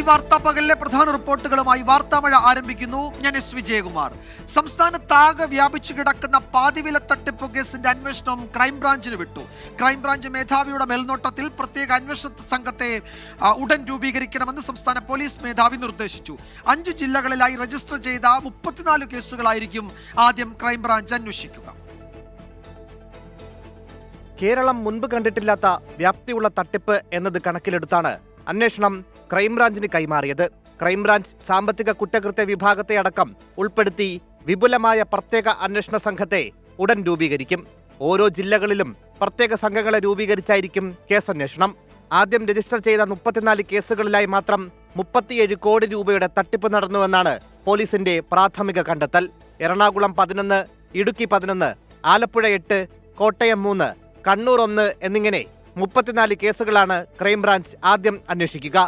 ഈ വാർത്താ പകലിലെ പ്രധാന റിപ്പോർട്ടുകളുമായി വാർത്താമഴ ആരംഭിക്കുന്നു. ഞാൻ എസ് വിജയകുമാർ. സംസ്ഥാനത്താകെ വ്യാപിച്ചു കിടക്കുന്ന പാതിവില തട്ടിപ്പ് കേസിന്റെ അന്വേഷണം ക്രൈംബ്രാഞ്ചിന് വിട്ടു. ക്രൈംബ്രാഞ്ച് മേധാവിയുടെ മേൽനോട്ടത്തിൽ പ്രത്യേക അന്വേഷണ സംഘത്തെ ഉടൻ രൂപീകരിക്കണമെന്ന് സംസ്ഥാന പോലീസ് മേധാവി നിർദ്ദേശിച്ചു. 5 ജില്ലകളിലായി രജിസ്റ്റർ ചെയ്ത 34 കേസുകളായിരിക്കും ആദ്യം ക്രൈംബ്രാഞ്ച് അന്വേഷിക്കുക. കേരളം മുൻപ് കണ്ടിട്ടില്ലാത്ത വ്യാപ്തിയുള്ള തട്ടിപ്പ് എന്നത് കണക്കിലെടുത്താണ് അന്വേഷണം ക്രൈംബ്രാഞ്ചിന് കൈമാറിയത്. ക്രൈംബ്രാഞ്ച് സാമ്പത്തിക കുറ്റകൃത്യ വിഭാഗത്തെ അടക്കം ഉൾപ്പെടുത്തി വിപുലമായ പ്രത്യേക അന്വേഷണ സംഘത്തെ ഉടൻ രൂപീകരിക്കും. ഓരോ ജില്ലകളിലും പ്രത്യേക സംഘങ്ങളെ രൂപീകരിച്ചായിരിക്കും കേസന്വേഷണം. ആദ്യം രജിസ്റ്റർ ചെയ്ത 34 കേസുകളിലായി മാത്രം 37 കോടി രൂപയുടെ തട്ടിപ്പ് നടന്നുവെന്നാണ് പോലീസിന്റെ പ്രാഥമിക കണ്ടെത്തൽ. എറണാകുളം 11, ഇടുക്കി 11, ആലപ്പുഴ 8, കോട്ടയം 3, കണ്ണൂർ 1 എന്നിങ്ങനെ 34 കേസുകളാണ് ക്രൈംബ്രാഞ്ച് ആദ്യം അന്വേഷിക്കുക.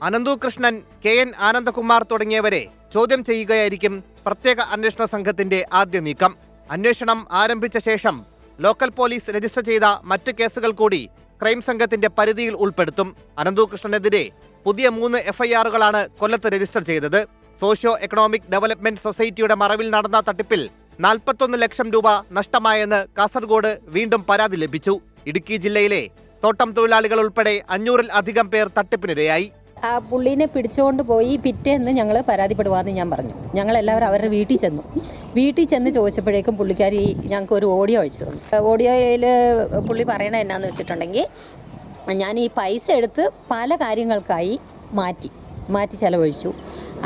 അനന്തു കൃഷ്ണൻ, KN ആനന്ദകുമാർ തുടങ്ങിയവരെ ചോദ്യം ചെയ്യുകയായിരിക്കും പ്രത്യേക അന്വേഷണ സംഘത്തിന്റെ ആദ്യ നീക്കം. അന്വേഷണം ആരംഭിച്ച ശേഷം ലോക്കൽ പോലീസ് രജിസ്റ്റർ ചെയ്ത മറ്റ് കേസുകൾ കൂടി ക്രൈം സംഘത്തിന്റെ പരിധിയിൽ ഉൾപ്പെടുത്തും. അനന്തു കൃഷ്ണനെതിരെ പുതിയ 3 FIRകളാണ് കൊല്ലത്ത് രജിസ്റ്റർ ചെയ്തത്. സോഷ്യോ എക്കണോമിക് ഡെവലപ്മെന്റ് സൊസൈറ്റിയുടെ മറവിൽ നടന്ന തട്ടിപ്പിൽ 41 ലക്ഷം രൂപ നഷ്ടമായെന്ന് കാസർഗോഡ് വീണ്ടും പരാതി ലഭിച്ചു. ഇടുക്കി ജില്ലയിലെ തോട്ടം തൊഴിലാളികൾ ഉൾപ്പെടെ 500-ൽ അധികം പേർ തട്ടിപ്പിനിരയായി. ആ പുള്ളീനെ പിടിച്ചുകൊണ്ട് പോയി പിറ്റേന്ന് ഞങ്ങൾ പരാതിപ്പെടുവാന്ന് ഞാൻ പറഞ്ഞു. ഞങ്ങളെല്ലാവരും അവരുടെ വീട്ടിൽ ചെന്ന് ചോദിച്ചപ്പോഴേക്കും പുള്ളിക്കാരി ഞങ്ങൾക്ക് ഒരു ഓഡിയോ അയച്ചു തന്നു. ഓഡിയോയിൽ പുള്ളി പറയണത് എന്നാന്ന് വെച്ചിട്ടുണ്ടെങ്കിൽ, ഞാൻ ഈ പൈസ എടുത്ത് പല കാര്യങ്ങൾക്കായി മാറ്റി ചെലവഴിച്ചു,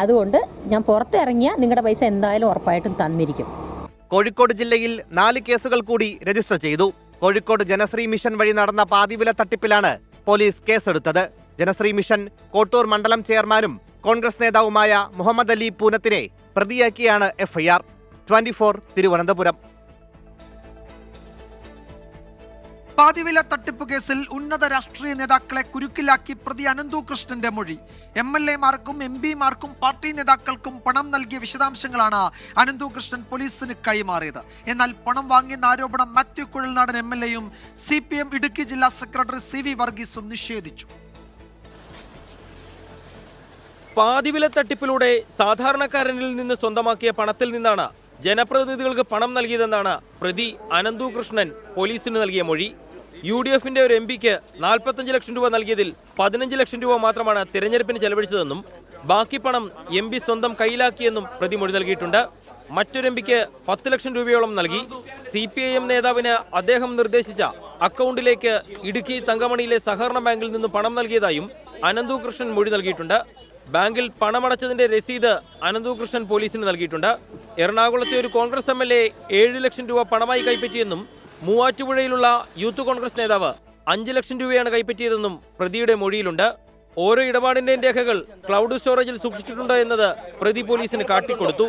അതുകൊണ്ട് ഞാൻ പുറത്തിറങ്ങിയാൽ നിങ്ങളുടെ പൈസ എന്തായാലും ഉറപ്പായിട്ടും തന്നിരിക്കും. കോഴിക്കോട് ജില്ലയിൽ 4 കേസുകൾ കൂടി രജിസ്റ്റർ ചെയ്തു. കോഴിക്കോട് ജനശ്രീ മിഷൻ വഴി നടന്ന പാതിവില തട്ടിപ്പിലാണ് പോലീസ് കേസെടുത്തത്. ജനശ്രീ മിഷൻ കോട്ടൂർ മണ്ഡലം ചെയർമാനും കോൺഗ്രസ് നേതാവുമായ മുഹമ്മദ് അലി പൂനത്തിനെ പ്രതിയാക്കിയാണ് FIR. 24 തിരുവനന്തപുരം. പാതിവില തട്ടിപ്പ് കേസിൽ ഉന്നത രാഷ്ട്രീയ നേതാക്കളെ കുരുക്കിലാക്കി പ്രതി അനന്തു കൃഷ്ണന്റെ മൊഴി. MLA-മാർക്കും MP-മാർക്കും പാർട്ടി നേതാക്കൾക്കും പണം നൽകിയ വിശദാംശങ്ങളാണ് അനന്തു കൃഷ്ണൻ പോലീസിന് കൈമാറിയത്. എന്നാൽ പണം വാങ്ങിയെന്ന ആരോപണം മാത്യു കുഴൽനാടൻ MLA-യും CPM ഇടുക്കി ജില്ലാ സെക്രട്ടറി CV വർഗീസും നിഷേധിച്ചു. പാതിവില തട്ടിപ്പിലൂടെ സാധാരണക്കാരനിൽ നിന്ന് സ്വന്തമാക്കിയ പണത്തിൽ നിന്നാണ് ജനപ്രതിനിധികൾക്ക് പണം നൽകിയതെന്നാണ് പ്രതി അനന്തു കൃഷ്ണൻ പോലീസിന് നൽകിയ മൊഴി. UDF-ന്റെ ഒരു MP-ക്ക് 45 ലക്ഷം രൂപ നൽകിയതിൽ 15 ലക്ഷം രൂപ മാത്രമാണ് തിരഞ്ഞെടുപ്പിന് ചെലവഴിച്ചതെന്നും ബാക്കി പണം MP സ്വന്തം കയ്യിലാക്കിയെന്നും പ്രതി മൊഴി നൽകിയിട്ടുണ്ട്. മറ്റൊരു MP-ക്ക് 10 ലക്ഷം രൂപയോളം നൽകി. CPIM നേതാവിന് അദ്ദേഹം നിർദ്ദേശിച്ച അക്കൗണ്ടിലേക്ക് ഇടുക്കി തങ്കമണിയിലെ സഹകരണ ബാങ്കിൽ നിന്ന് പണം നൽകിയതായും അനന്തു കൃഷ്ണൻ മൊഴി നൽകിയിട്ടുണ്ട്. ബാങ്കിൽ പണമടച്ചതിന്റെ രസീത് അനന്തു കൃഷ്ണൻ പോലീസിന് നൽകിയിട്ടുണ്ട്. എറണാകുളത്തെ ഒരു കോൺഗ്രസ് MLA 7 ലക്ഷം രൂപ പണമായി കൈപ്പറ്റിയെന്നും മൂവാറ്റുപുഴയിലുള്ള യൂത്ത് കോൺഗ്രസ് നേതാവ് 5 ലക്ഷം രൂപയാണ് കൈപ്പറ്റിയതെന്നും പ്രതിയുടെ മൊഴിയിലുണ്ട്. ഓരോ ഇടപാടിന്റെയും രേഖകൾ ക്ലൗഡ് സ്റ്റോറേജിൽ സൂക്ഷിച്ചിട്ടുണ്ട് എന്നത് പ്രതി പോലീസിന് കാട്ടിക്കൊടുത്തു.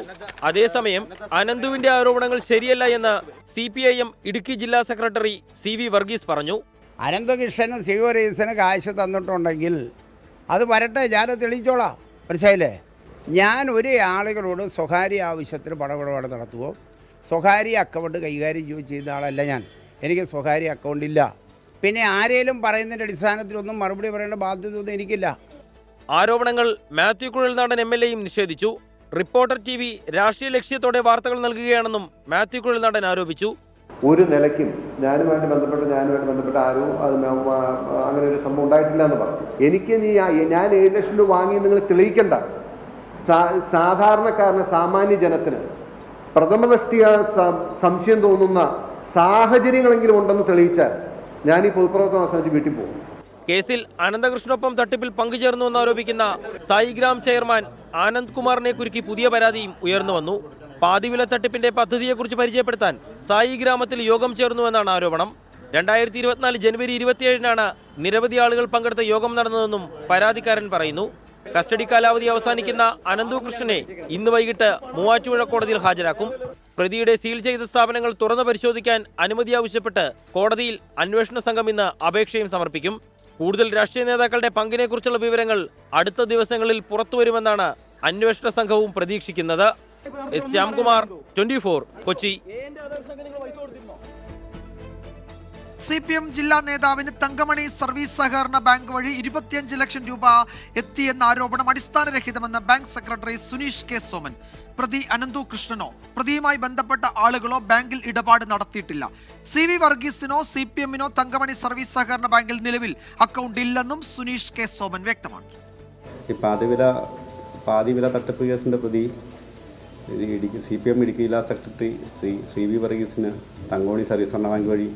അതേസമയം അനന്തുവിന്റെ ആരോപണങ്ങൾ ശരിയല്ല എന്ന് CPIM ഇടുക്കി ജില്ലാ സെക്രട്ടറി CV വർഗീസ് പറഞ്ഞു. അനന്തകൃഷ്ണന് CV വർഗീസിന് കാശ് തന്നിട്ടുണ്ടെങ്കിൽ അത് വരട്ടെ, ഞാനത് തെളിയിച്ചോളാം. മനസ്സിലായില്ലേ? ഞാൻ ഒരു ആളുകളോട് സ്വകാര്യ ആവശ്യത്തിന് പണമിടപാട് നടത്തുമോ സ്വകാര്യ അക്കൗണ്ട് കൈകാര്യം ചെയ്ത ആളല്ല ഞാൻ. എനിക്ക് സ്വകാര്യ അക്കൗണ്ട് ഇല്ല. പിന്നെ ആരെങ്കിലും പറയുന്നതിൻ്റെ അടിസ്ഥാനത്തിലൊന്നും മറുപടി പറയേണ്ട ബാധ്യതയൊന്നും എനിക്കില്ല. ആരോപണങ്ങൾ മാത്യു കുഴൽനാടൻ MLA-യും നിഷേധിച്ചു. റിപ്പോർട്ടർ TV രാഷ്ട്രീയ ലക്ഷ്യത്തോടെ വാർത്തകൾ നൽകുകയാണെന്നും മാത്യു കുഴൽനാടൻ ആരോപിച്ചു. ഒരു നിലയ്ക്കും ഞാനുമായിട്ട് ബന്ധപ്പെട്ട ആരും അത് അങ്ങനെ ഒരു സംഭവം ഉണ്ടായിട്ടില്ല എന്ന് പറഞ്ഞു. എനിക്ക് ഞാൻ 7 ലക്ഷം രൂപ വാങ്ങി നിങ്ങൾ തെളിയിക്കണ്ട. സാധാരണക്കാരന്, സാമാന്യ ജനത്തിന് പ്രഥമദൃഷ്ടിയ സംശയം തോന്നുന്ന സാഹചര്യങ്ങളെങ്കിലും ഉണ്ടെന്ന് തെളിയിച്ചാൽ ഞാൻ ഈ പൊതുപ്രവർത്തനം അവസാനിച്ച് വീട്ടിൽ പോകും. കേസിൽ അനന്തകൃഷ്ണനൊപ്പം തട്ടിപ്പിൽ പങ്കുചേർന്നുവെന്ന് ആരോപിക്കുന്ന സായിഗ്രാം ചെയർമാൻ ആനന്ദ് കുമാറിനെ കുരുക്കി പുതിയ പരാതിയും ഉയർന്നു വന്നു. പാതിവില തട്ടിപ്പിന്റെ പദ്ധതിയെക്കുറിച്ച് പരിചയപ്പെടുത്താൻ സായി ഗ്രാമത്തിൽ യോഗം ചേർന്നുവെന്നാണ് ആരോപണം. 2024 ജനുവരി 27-നാണ് നിരവധി ആളുകൾ പങ്കെടുത്ത യോഗം നടന്നതെന്നും പരാതിക്കാരൻ പറയുന്നു. കസ്റ്റഡി കാലാവധി അവസാനിക്കുന്ന അനന്തു കൃഷ്ണനെ ഇന്ന് വൈകിട്ട് മൂവാറ്റുപുഴ കോടതിയിൽ ഹാജരാക്കും. പ്രതിയുടെ സീൽ ചെയ്ത സ്ഥാപനങ്ങൾ തുറന്നു പരിശോധിക്കാൻ അനുമതി ആവശ്യപ്പെട്ട് കോടതിയിൽ അന്വേഷണ സംഘം ഇന്ന് അപേക്ഷയും സമർപ്പിക്കും. കൂടുതൽ രാഷ്ട്രീയ നേതാക്കളുടെ പങ്കിനെക്കുറിച്ചുള്ള വിവരങ്ങൾ അടുത്ത ദിവസങ്ങളിൽ പുറത്തുവരുമെന്നാണ് അന്വേഷണ സംഘവും പ്രതീക്ഷിക്കുന്നത്. ശ്യാംകുമാർ, 24, കൊച്ചി. CPM ജില്ലാ നേതാവിന് തങ്കമണി സർവീസ് സഹകരണ ബാങ്ക് വഴി 25 ലക്ഷം രൂപ എത്തിയെന്ന ആരോപണം അടിസ്ഥാനരഹിതമെന്ന് bank secretary Suneesh K Soman. പ്രതി അനന്തു കൃഷ്ണനോ പ്രതിയുമായി ബന്ധപ്പെട്ട ആളുകളോ ബാങ്കിൽ ഇടപാട് നടത്തിയിട്ടില്ല. CV വർഗീസിനോ CPMനോ തങ്കമണി സർവീസ് സഹകരണ ബാങ്കിൽ നിലവിൽ അക്കൗണ്ട് ഇല്ലെന്നും സുനീഷ് കെ സോമൻ വ്യക്തമാക്കി. ഈ പാതിവില തട്ടിപ്പ് കേസിൻ്റെ പ്രതി CPM ഇടുക്കി ജില്ലാ സെക്രട്ടറി CV വർഗീസിന് തങ്കമണി സർവീസ് സഹകരണ ബാങ്ക് വഴി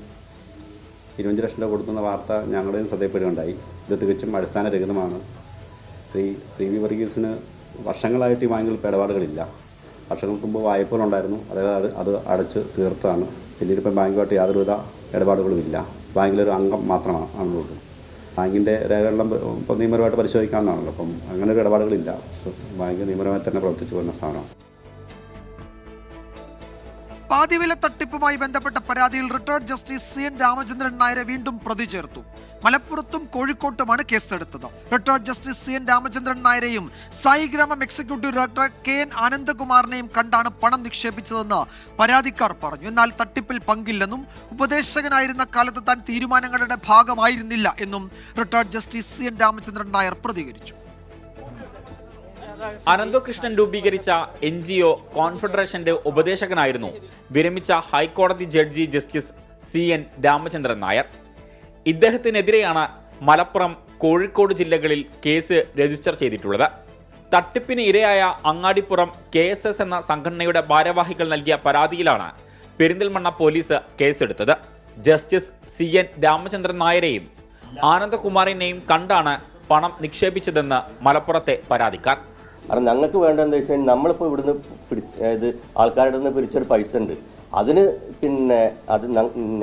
25 ലക്ഷം രൂപ കൊടുക്കുന്ന വാർത്ത ഞങ്ങളുടെയും ശ്രദ്ധയിൽപ്പെടുകയുണ്ടായി. ഇത് തികച്ചും അടിസ്ഥാനരഹിതമാണ്. CV വർഗീസിന് വർഷങ്ങളായിട്ട് ഈ ബാങ്കിൽ ഇപ്പോൾ ഇടപാടുകളില്ല. വർഷങ്ങൾക്ക് മുമ്പ് വായ്പകളുണ്ടായിരുന്നു, അതായത് അത് അടച്ച് തീർത്താണ്. പിന്നീട് ഇപ്പം ബാങ്കുമായിട്ട് യാതൊരുവിധ ഇടപാടുകളുമില്ല. ബാങ്കിലൊരു അംഗം മാത്രമാണ് ആണുള്ളത്. ബാങ്കിൻ്റെ രേഖകളെല്ലാം ഇപ്പോൾ നിയമപരമായിട്ട് പരിശോധിക്കാവുന്നതാണല്ലോ. അപ്പം അങ്ങനെ ഒരു ഇടപാടുകളില്ല. ബാങ്ക് നിയമപരമായി തന്നെ പ്രവർത്തിച്ചു വരുന്ന സ്ഥാപനമാണ്. പാതിവില തട്ടിപ്പുമായി ബന്ധപ്പെട്ട പരാതിയിൽ റിട്ടയർഡ് ജസ്റ്റിസ് CN രാമചന്ദ്രൻ നായരെ വീണ്ടും പ്രതി ചേർത്തു. മലപ്പുറത്തും കോഴിക്കോട്ടുമാണ് കേസെടുത്തത്. റിട്ടയർഡ് ജസ്റ്റിസ് CN രാമചന്ദ്രൻ നായരെയും സായിഗ്രാമം എക്സിക്യൂട്ടീവ് ഡയറക്ടർ KN ആനന്ദകുമാറിനെയും കണ്ടാണ് പണം നിക്ഷേപിച്ചതെന്ന് പരാതിക്കാർ പറഞ്ഞു. എന്നാൽ തട്ടിപ്പിൽ പങ്കില്ലെന്നും ഉപദേശകനായിരുന്ന കാലത്ത് താൻ തീരുമാനങ്ങളുടെ ഭാഗമായിരുന്നില്ല എന്നും retired justice CN Ramachandran Nair പ്രതികരിച്ചു. അനന്തകൃഷ്ണൻ രൂപീകരിച്ച NGO കോൺഫെഡറേഷന്റെ ഉപദേശകനായിരുന്നു വിരമിച്ച ഹൈക്കോടതി judge justice CN Ramachandran Nair. ഇദ്ദേഹത്തിനെതിരെയാണ് മലപ്പുറം, കോഴിക്കോട് ജില്ലകളിൽ കേസ് രജിസ്റ്റർ ചെയ്തിട്ടുള്ളത്. തട്ടിപ്പിന് ഇരയായ അങ്ങാടിപ്പുറം KSS എന്ന സംഘടനയുടെ ഭാരവാഹികൾ നൽകിയ പരാതിയിലാണ് പെരിന്തൽമണ്ണ പോലീസ് കേസെടുത്തത്. ജസ്റ്റിസ് CN രാമചന്ദ്രൻ നായരെയും ആനന്ദകുമാറിനെയും കണ്ടാണ് പണം നിക്ഷേപിച്ചതെന്ന് മലപ്പുറത്തെ പരാതിക്കാർ. കാരണം ഞങ്ങൾക്ക് വേണ്ടതെന്ന് വെച്ചാൽ നമ്മളിപ്പോൾ ഇവിടുന്ന് അതായത് ആൾക്കാരുടെ നിന്ന് പിരിച്ചൊരു പൈസ ഉണ്ട്. അതിന് അത്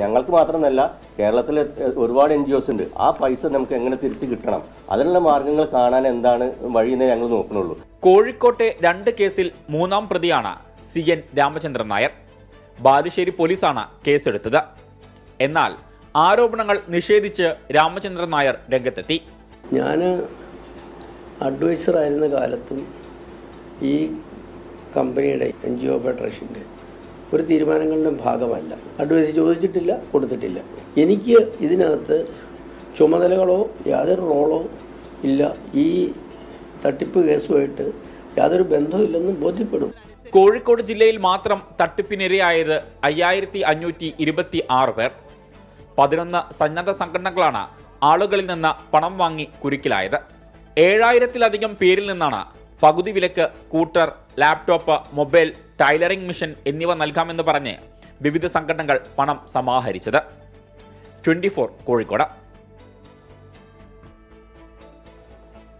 ഞങ്ങൾക്ക് മാത്രമല്ല, കേരളത്തിലെ ഒരുപാട് NGOs ഉണ്ട്. ആ പൈസ നമുക്ക് എങ്ങനെ തിരിച്ചു കിട്ടണം, അതിനുള്ള മാർഗങ്ങൾ കാണാൻ എന്താണ് വഴിയെന്നേ ഞങ്ങൾ നോക്കുന്നുള്ളൂ. കോഴിക്കോട്ടെ 2 കേസിൽ 3-ാം പ്രതിയാണ് CN രാമചന്ദ്രൻ നായർ. ബാലുശ്ശേരി പോലീസാണ് കേസെടുത്തത്. എന്നാൽ ആരോപണങ്ങൾ നിഷേധിച്ച് രാമചന്ദ്രൻ നായർ രംഗത്തെത്തി. ഞാൻ അഡ്വൈസറായിരുന്ന കാലത്തും ഈ കമ്പനിയുടെ NGO ഫെഡറേഷൻ്റെ ഒരു തീരുമാനങ്ങളുടെ ഭാഗമല്ല. അഡ്വൈസ് ചോദിച്ചിട്ടില്ല, കൊടുത്തിട്ടില്ല. എനിക്ക് ഇതിനകത്ത് ചുമതലകളോ യാതൊരു റോളോ ഇല്ല. ഈ തട്ടിപ്പ് കേസുമായിട്ട് യാതൊരു ബന്ധമില്ലെന്നും ബോധ്യപ്പെടും. കോഴിക്കോട് ജില്ലയിൽ മാത്രം തട്ടിപ്പിനിരയായത് 5526 പേർ. 11 സന്നദ്ധ സംഘടനകളാണ് ആളുകളിൽ നിന്ന് പണം വാങ്ങി കുരുക്കിലായത്. 7000-ലധികം പേരിൽ നിന്നാണ് പകുതി വിലക്ക് scooter, laptop, mobile, tailoring machine എന്നിവ നൽകാമെന്ന് പറഞ്ഞ് വിവിധ സംഘടനകൾ പണം സമാഹരിച്ചത്. 24 കോഴിക്കോട്.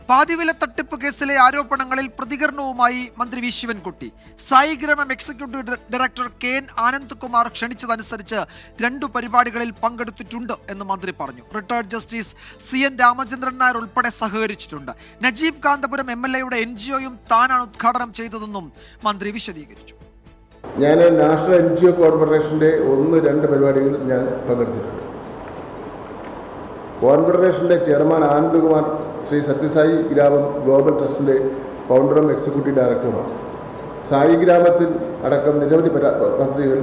പാതിവില തട്ടിപ്പ് കേസിലെ ആരോപണങ്ങളിൽ പ്രതികരണവുമായി മന്ത്രി V Sivankutty. Saigramam executive director KN Anandakumar ക്ഷണിച്ചതനുസരിച്ച് 2 പരിപാടികളിൽ പങ്കെടുത്തിട്ടുണ്ട് എന്ന് മന്ത്രി പറഞ്ഞു. Retired justice CN Ramachandran Nair ഉൾപ്പെടെ സഹകരിച്ചിട്ടുണ്ട്. നജീബ് കാന്തപുരം MLAയുടെ NGOയും താനാണ് ഉദ്ഘാടനം ചെയ്തതെന്നും മന്ത്രി വിശദീകരിച്ചു. ഞാൻ നാഷണൽ NGO കോൺഫെഡറേഷൻ്റെ 1-2 പരിപാടികളിൽ ഞാൻ പങ്കെടുത്തിട്ടുണ്ട്. കോൺഫെഡറേഷൻ്റെ ചെയർമാൻ ആനന്ദകുമാർ ശ്രീ സത്യസായി ഗ്രാമം ഗ്ലോബൽ ട്രസ്റ്റിൻ്റെ ഫൗണ്ടറും എക്സിക്യൂട്ടീവ് ഡയറക്ടറുമാണ്. സായി ഗ്രാമത്തിൽ അടക്കം നിരവധി പദ്ധതികൾ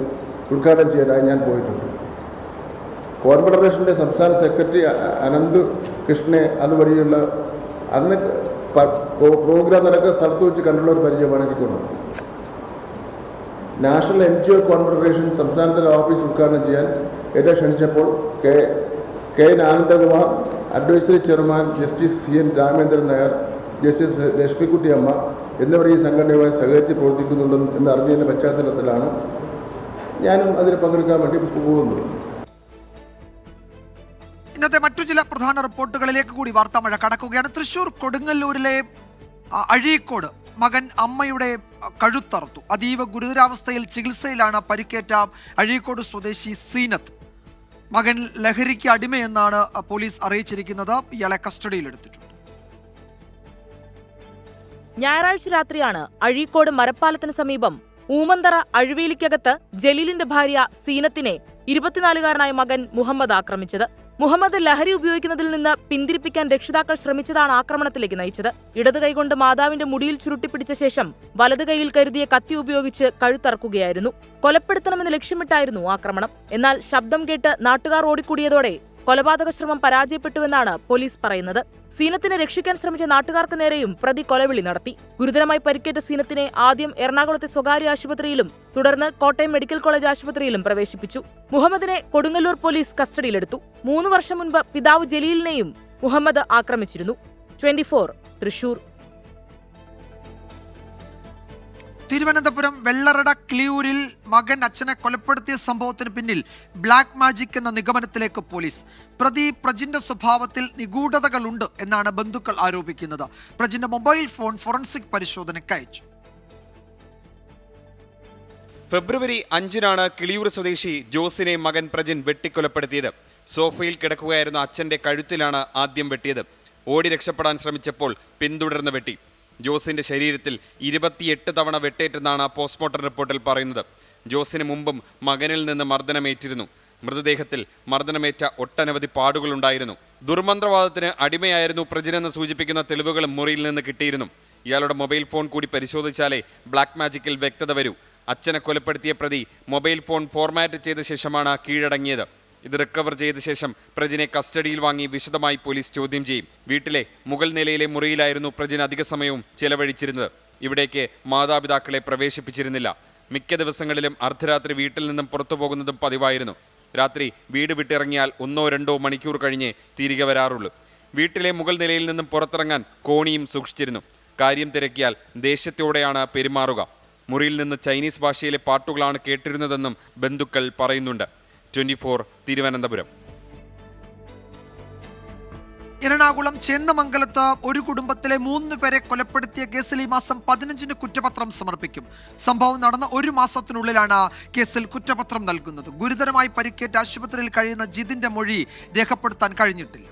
ഉദ്ഘാടനം ചെയ്യാനായി ഞാൻ പോയിട്ടുണ്ട്. കോൺഫെഡറേഷൻ്റെ സംസ്ഥാന സെക്രട്ടറി അനന്ത് കൃഷ്ണനെ അതുവഴിയുള്ള അന്ന് പ്രോഗ്രാം നടക്കുന്ന സ്ഥലത്ത് വെച്ച് കണ്ടുള്ള ഒരു പരിചയമാണ് എനിക്കുള്ളത്. നാഷണൽ NGO കോൺഫെഡറേഷൻ സംസ്ഥാനത്തിലെ ഓഫീസ് ഉദ്ഘാടനം ചെയ്യാൻ എന്നെ ക്ഷണിച്ചപ്പോൾ KN Anandakumar, advisory chairman justice CN Ramachandran Nair, justice Lakshmikutty അമ്മ എന്നിവർ ഈ സംഘടനയുമായി സഹകരിച്ച് പ്രവർത്തിക്കുന്നുണ്ടെന്ന് എന്നറിഞ്ഞതിൻ്റെ പശ്ചാത്തലത്തിലാണ് ഞാനും അതിൽ പങ്കെടുക്കാൻ വേണ്ടി പോകുന്നത്. ഇന്നത്തെ മറ്റു ചില പ്രധാന റിപ്പോർട്ടുകളിലേക്ക് കൂടി വാർത്താമഴ കടക്കുകയാണ്. തൃശൂർ കൊടുങ്ങല്ലൂരിലെ അഴീക്കോട് മകൻ അമ്മയുടെ കഴുത്തറുത്തു. അതീവ ഗുരുതരാവസ്ഥയിൽ ചികിത്സയിലാണ് പരിക്കേറ്റ അഴീക്കോട് സ്വദേശി സീനത്ത്. മകൻ ലഹരിക്ക് അടിമയെന്നാണ് പോലീസ് അറിയിച്ചിരിക്കുന്നത്. ഇയാളെ കസ്റ്റഡിയിലെടുത്തിട്ടുണ്ട്. ഞായറാഴ്ച രാത്രിയാണ് അഴീക്കോട് മരപ്പാലത്തിന് സമീപം ഊമന്തറ അഴുവേലിക്കകത്ത് ജലീലിന്റെ ഭാര്യ സീനത്തിനെ 24-കാരനായ മകൻ മുഹമ്മദ് ആക്രമിച്ചത്. മുഹമ്മദ് ലഹരി ഉപയോഗിക്കുന്നതിൽ നിന്ന് പിന്തിരിപ്പിക്കാൻ രക്ഷിതാക്കൾ ശ്രമിച്ചതാണ് ആക്രമണത്തിലേക്ക് നയിച്ചത്. ഇടത് കൈകൊണ്ട് മാതാവിന്റെ മുടിയിൽ ചുരുട്ടിപ്പിടിച്ച ശേഷം വലത് കൈയിൽ കരുതിയ കത്തി ഉപയോഗിച്ച് കഴുത്തറക്കുകയായിരുന്നു. കൊലപ്പെടുത്തണമെന്ന് ലക്ഷ്യമിട്ടായിരുന്നു ആക്രമണം. എന്നാൽ ശബ്ദം കേട്ട് നാട്ടുകാർ ഓടിക്കൂടിയതോടെ കൊലപാതക ശ്രമം പരാജയപ്പെട്ടുവെന്നാണ് പോലീസ് പറയുന്നത്. സീനത്തിനെ രക്ഷിക്കാൻ ശ്രമിച്ച നാട്ടുകാർക്ക് നേരെയും പ്രതി കൊലവിളി നടത്തി. ഗുരുതരമായി പരിക്കേറ്റ സീനത്തിനെ ആദ്യം എറണാകുളത്തെ സ്വകാര്യ ആശുപത്രിയിലും തുടർന്ന് കോട്ടയം മെഡിക്കൽ കോളേജ് ആശുപത്രിയിലും പ്രവേശിപ്പിച്ചു. മുഹമ്മദിനെ കൊടുങ്ങല്ലൂർ പോലീസ് കസ്റ്റഡിയിലെടുത്തു. 3 വർഷം മുൻപ് പിതാവ് ജലീലിനെയും മുഹമ്മദ് ആക്രമിച്ചിരുന്നു. 24 തൃശൂർ. തിരുവനന്തപുരം വെള്ളറട ക്ലിയൂരിൽ മകൻ അച്ഛനെ കൊലപ്പെടുത്തിയ സംഭവത്തിന് പിന്നിൽ ബ്ലാക്ക് മാജിക് എന്ന നിഗമനത്തിലേക്ക് പോലീസ്. പ്രതി പ്രജിന്റെ സ്വഭാവത്തിൽ നിഗൂഢതകളുണ്ട് എന്നാണ് ബന്ധുക്കൾ ആരോപിക്കുന്നത്. പ്രജിന്റെ മൊബൈൽ ഫോൺ ഫോറൻസിക് പരിശോധനയ്ക്ക് അയച്ചു. ഫെബ്രുവരി 5-നാണ് കിളിയൂർ സ്വദേശി ജോസിനെ മകൻ പ്രജിൻ വെട്ടിക്കൊലപ്പെടുത്തിയത്. സോഫയിൽ കിടക്കുകയായിരുന്ന അച്ഛന്റെ കഴുത്തിലാണ് ആദ്യം വെട്ടിയത്. ഓടി രക്ഷപ്പെടാൻ ശ്രമിച്ചപ്പോൾ പിന്തുടർന്ന് വെട്ടി. ജോസിന്റെ ശരീരത്തിൽ 28 തവണ വെട്ടേറ്റെന്നാണ് പോസ്റ്റ്മോർട്ടം റിപ്പോർട്ടിൽ പറയുന്നത്. ജോസിന് മുമ്പും മകനിൽ നിന്ന് മർദ്ദനമേറ്റിരുന്നു. മൃതദേഹത്തിൽ മർദ്ദനമേറ്റ ഒട്ടനവധി പാടുകളുണ്ടായിരുന്നു. ദുർമന്ത്രവാദത്തിന് അടിമയായിരുന്നു പ്രജിനെന്ന് സൂചിപ്പിക്കുന്ന തെളിവുകളും മുറിയിൽ നിന്ന് കിട്ടിയിരുന്നു. ഇയാളുടെ മൊബൈൽ ഫോൺ കൂടി പരിശോധിച്ചാലേ ബ്ലാക്ക് മാജിക്കിൽ വ്യക്തത വരൂ. അച്ഛനെ കൊലപ്പെടുത്തിയ പ്രതി മൊബൈൽ ഫോൺ ഫോർമാറ്റ് ചെയ്ത ശേഷമാണ് കീഴടങ്ങിയത്. ഇത് റിക്കവർ ചെയ്ത ശേഷം പ്രജിനെ കസ്റ്റഡിയിൽ വാങ്ങി വിശദമായി പോലീസ് ചോദ്യം ചെയ്യും. വീട്ടിലെ മുകൾ നിലയിലെ മുറിയിലായിരുന്നു പ്രജിൻ അധിക സമയവും ചെലവഴിച്ചിരുന്നത്. ഇവിടേക്ക് മാതാപിതാക്കളെ പ്രവേശിപ്പിച്ചിരുന്നില്ല. മിക്ക ദിവസങ്ങളിലും അർദ്ധരാത്രി വീട്ടിൽ നിന്നും പുറത്തു പോകുന്നതും പതിവായിരുന്നു. രാത്രി വീട് വിട്ടിറങ്ങിയാൽ 1-2 മണിക്കൂർ കഴിഞ്ഞേ തിരികെ വരാറുള്ളൂ. വീട്ടിലെ മുകൾ നിലയിൽ നിന്നും പുറത്തിറങ്ങാൻ കോണിയും സൂക്ഷിച്ചിരുന്നു. കാര്യം തിരക്കിയാൽ ദേഷ്യത്തോടെയാണ് പെരുമാറുക. മുറിയിൽ നിന്ന് ചൈനീസ് ഭാഷയിലെ പാട്ടുകളാണ് കേട്ടിരുന്നതെന്നും ബന്ധുക്കൾ പറയുന്നുണ്ട്. 24 തിരുവനന്തപുരം. എറണാകുളം ചേന്നമംഗലത്ത് ഒരു കുടുംബത്തിലെ 3 പേരെ കൊലപ്പെടുത്തിയ കേസിൽ ഈ മാസം 15-ന് കുറ്റപത്രം സമർപ്പിക്കും. സംഭവം നടന്ന 1 മാസത്തിനുള്ളിലാണ് കേസിൽ കുറ്റപത്രം നൽകുന്നത്. ഗുരുതരമായി പരിക്കേറ്റ ആശുപത്രിയിൽ കഴിയുന്ന ജിതിന്റെ മൊഴി രേഖപ്പെടുത്താൻ കഴിഞ്ഞിട്ടില്ല.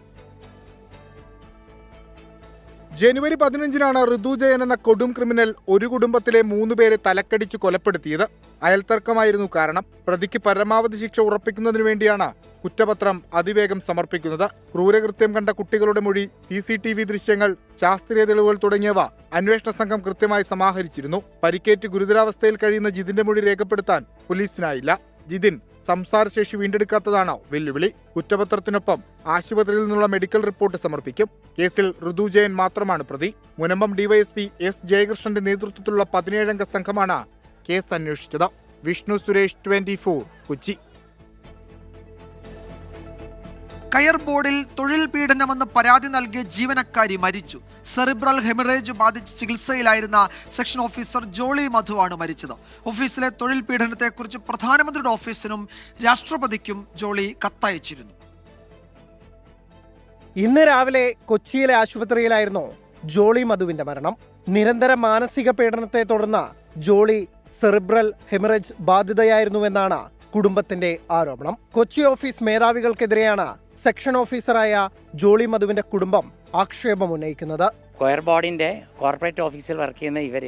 ജനുവരി 15-നാണ് ഋതു ജയൻ എന്ന കൊടും ക്രിമിനൽ ഒരു കുടുംബത്തിലെ 3 പേരെ തലക്കടിച്ച് കൊലപ്പെടുത്തിയത്. അയൽത്തർക്കമായിരുന്നു കാരണം. പ്രതിക്ക് പരമാവധി ശിക്ഷ ഉറപ്പിക്കുന്നതിനു വേണ്ടിയാണ് കുറ്റപത്രം അതിവേഗം സമർപ്പിക്കുന്നത്. ക്രൂരകൃത്യം കണ്ട കുട്ടികളുടെ മൊഴി, CCTV ദൃശ്യങ്ങൾ, ശാസ്ത്രീയ തെളിവുകൾ തുടങ്ങിയവ അന്വേഷണ സംഘം കൃത്യമായി സമാഹരിച്ചിരുന്നു. പരിക്കേറ്റ് ഗുരുതരാവസ്ഥയിൽ കഴിയുന്ന ജിതിന്റെ മൊഴി രേഖപ്പെടുത്താൻ പോലീസിനായില്ല. ജിതിൻ സംസാരശേഷി വീണ്ടെടുക്കാത്തതാണ് വെല്ലുവിളി. കുറ്റപത്രത്തിനൊപ്പം ആശുപത്രിയിൽ നിന്നുള്ള മെഡിക്കൽ റിപ്പോർട്ട് സമർപ്പിക്കും. കേസിൽ ഋതു ജയൻ മാത്രമാണ് പ്രതി. മുനമ്പം ഡിവൈഎസ്പി S ജയകൃഷ്ണന്റെ നേതൃത്വത്തിലുള്ള 17-അംഗ സംഘമാണ് കേസ് അന്വേഷിച്ചത്. വിഷ്ണു സുരേഷ്, 24 കൊച്ചി. കയർ ബോർഡിൽ തൊഴിൽ പീഡനമെന്ന് പരാതി നൽകിയ ജീവനക്കാരി മരിച്ചു. സെറിബ്രൽ ഹെമറേജ് ബാധിച്ച് ചികിത്സയിലായിരുന്ന സെക്ഷൻ ഓഫീസർ ജോളി മധുവാണ് മരിച്ചത്. ഓഫീസിലെ തൊഴിൽ പീഡനത്തെക്കുറിച്ച് പ്രധാനമന്ത്രിയുടെ ഓഫീസിനും രാഷ്ട്രപതിക്കും ജോളി കത്തയച്ചിരുന്നു. ഇന്ന് രാവിലെ കൊച്ചിയിലെ ആശുപത്രിയിലായിരുന്നു ജോളി മധുവിന്റെ മരണം. നിരന്തര മാനസിക പീഡനത്തെ തുടർന്ന് ജോളി സെറിബ്രൽ ഹെമറേജ് ബാധിതയായിരുന്നുവെന്നാണ് കുടുംബത്തിന്റെ ആരോപണം. കൊച്ചി ഓഫീസ് മേധാവികൾക്കെതിരെയാണ് സെക്ഷൻ ഓഫീസറായ ജോളി മധുവിന്റെ കുടുംബം ആക്ഷേപം ഉന്നയിക്കുന്നത്. കയർ ബോർഡിൻ്റെ കോർപ്പറേറ്റ് ഓഫീസിൽ വർക്ക് ചെയ്യുന്ന ഇവർ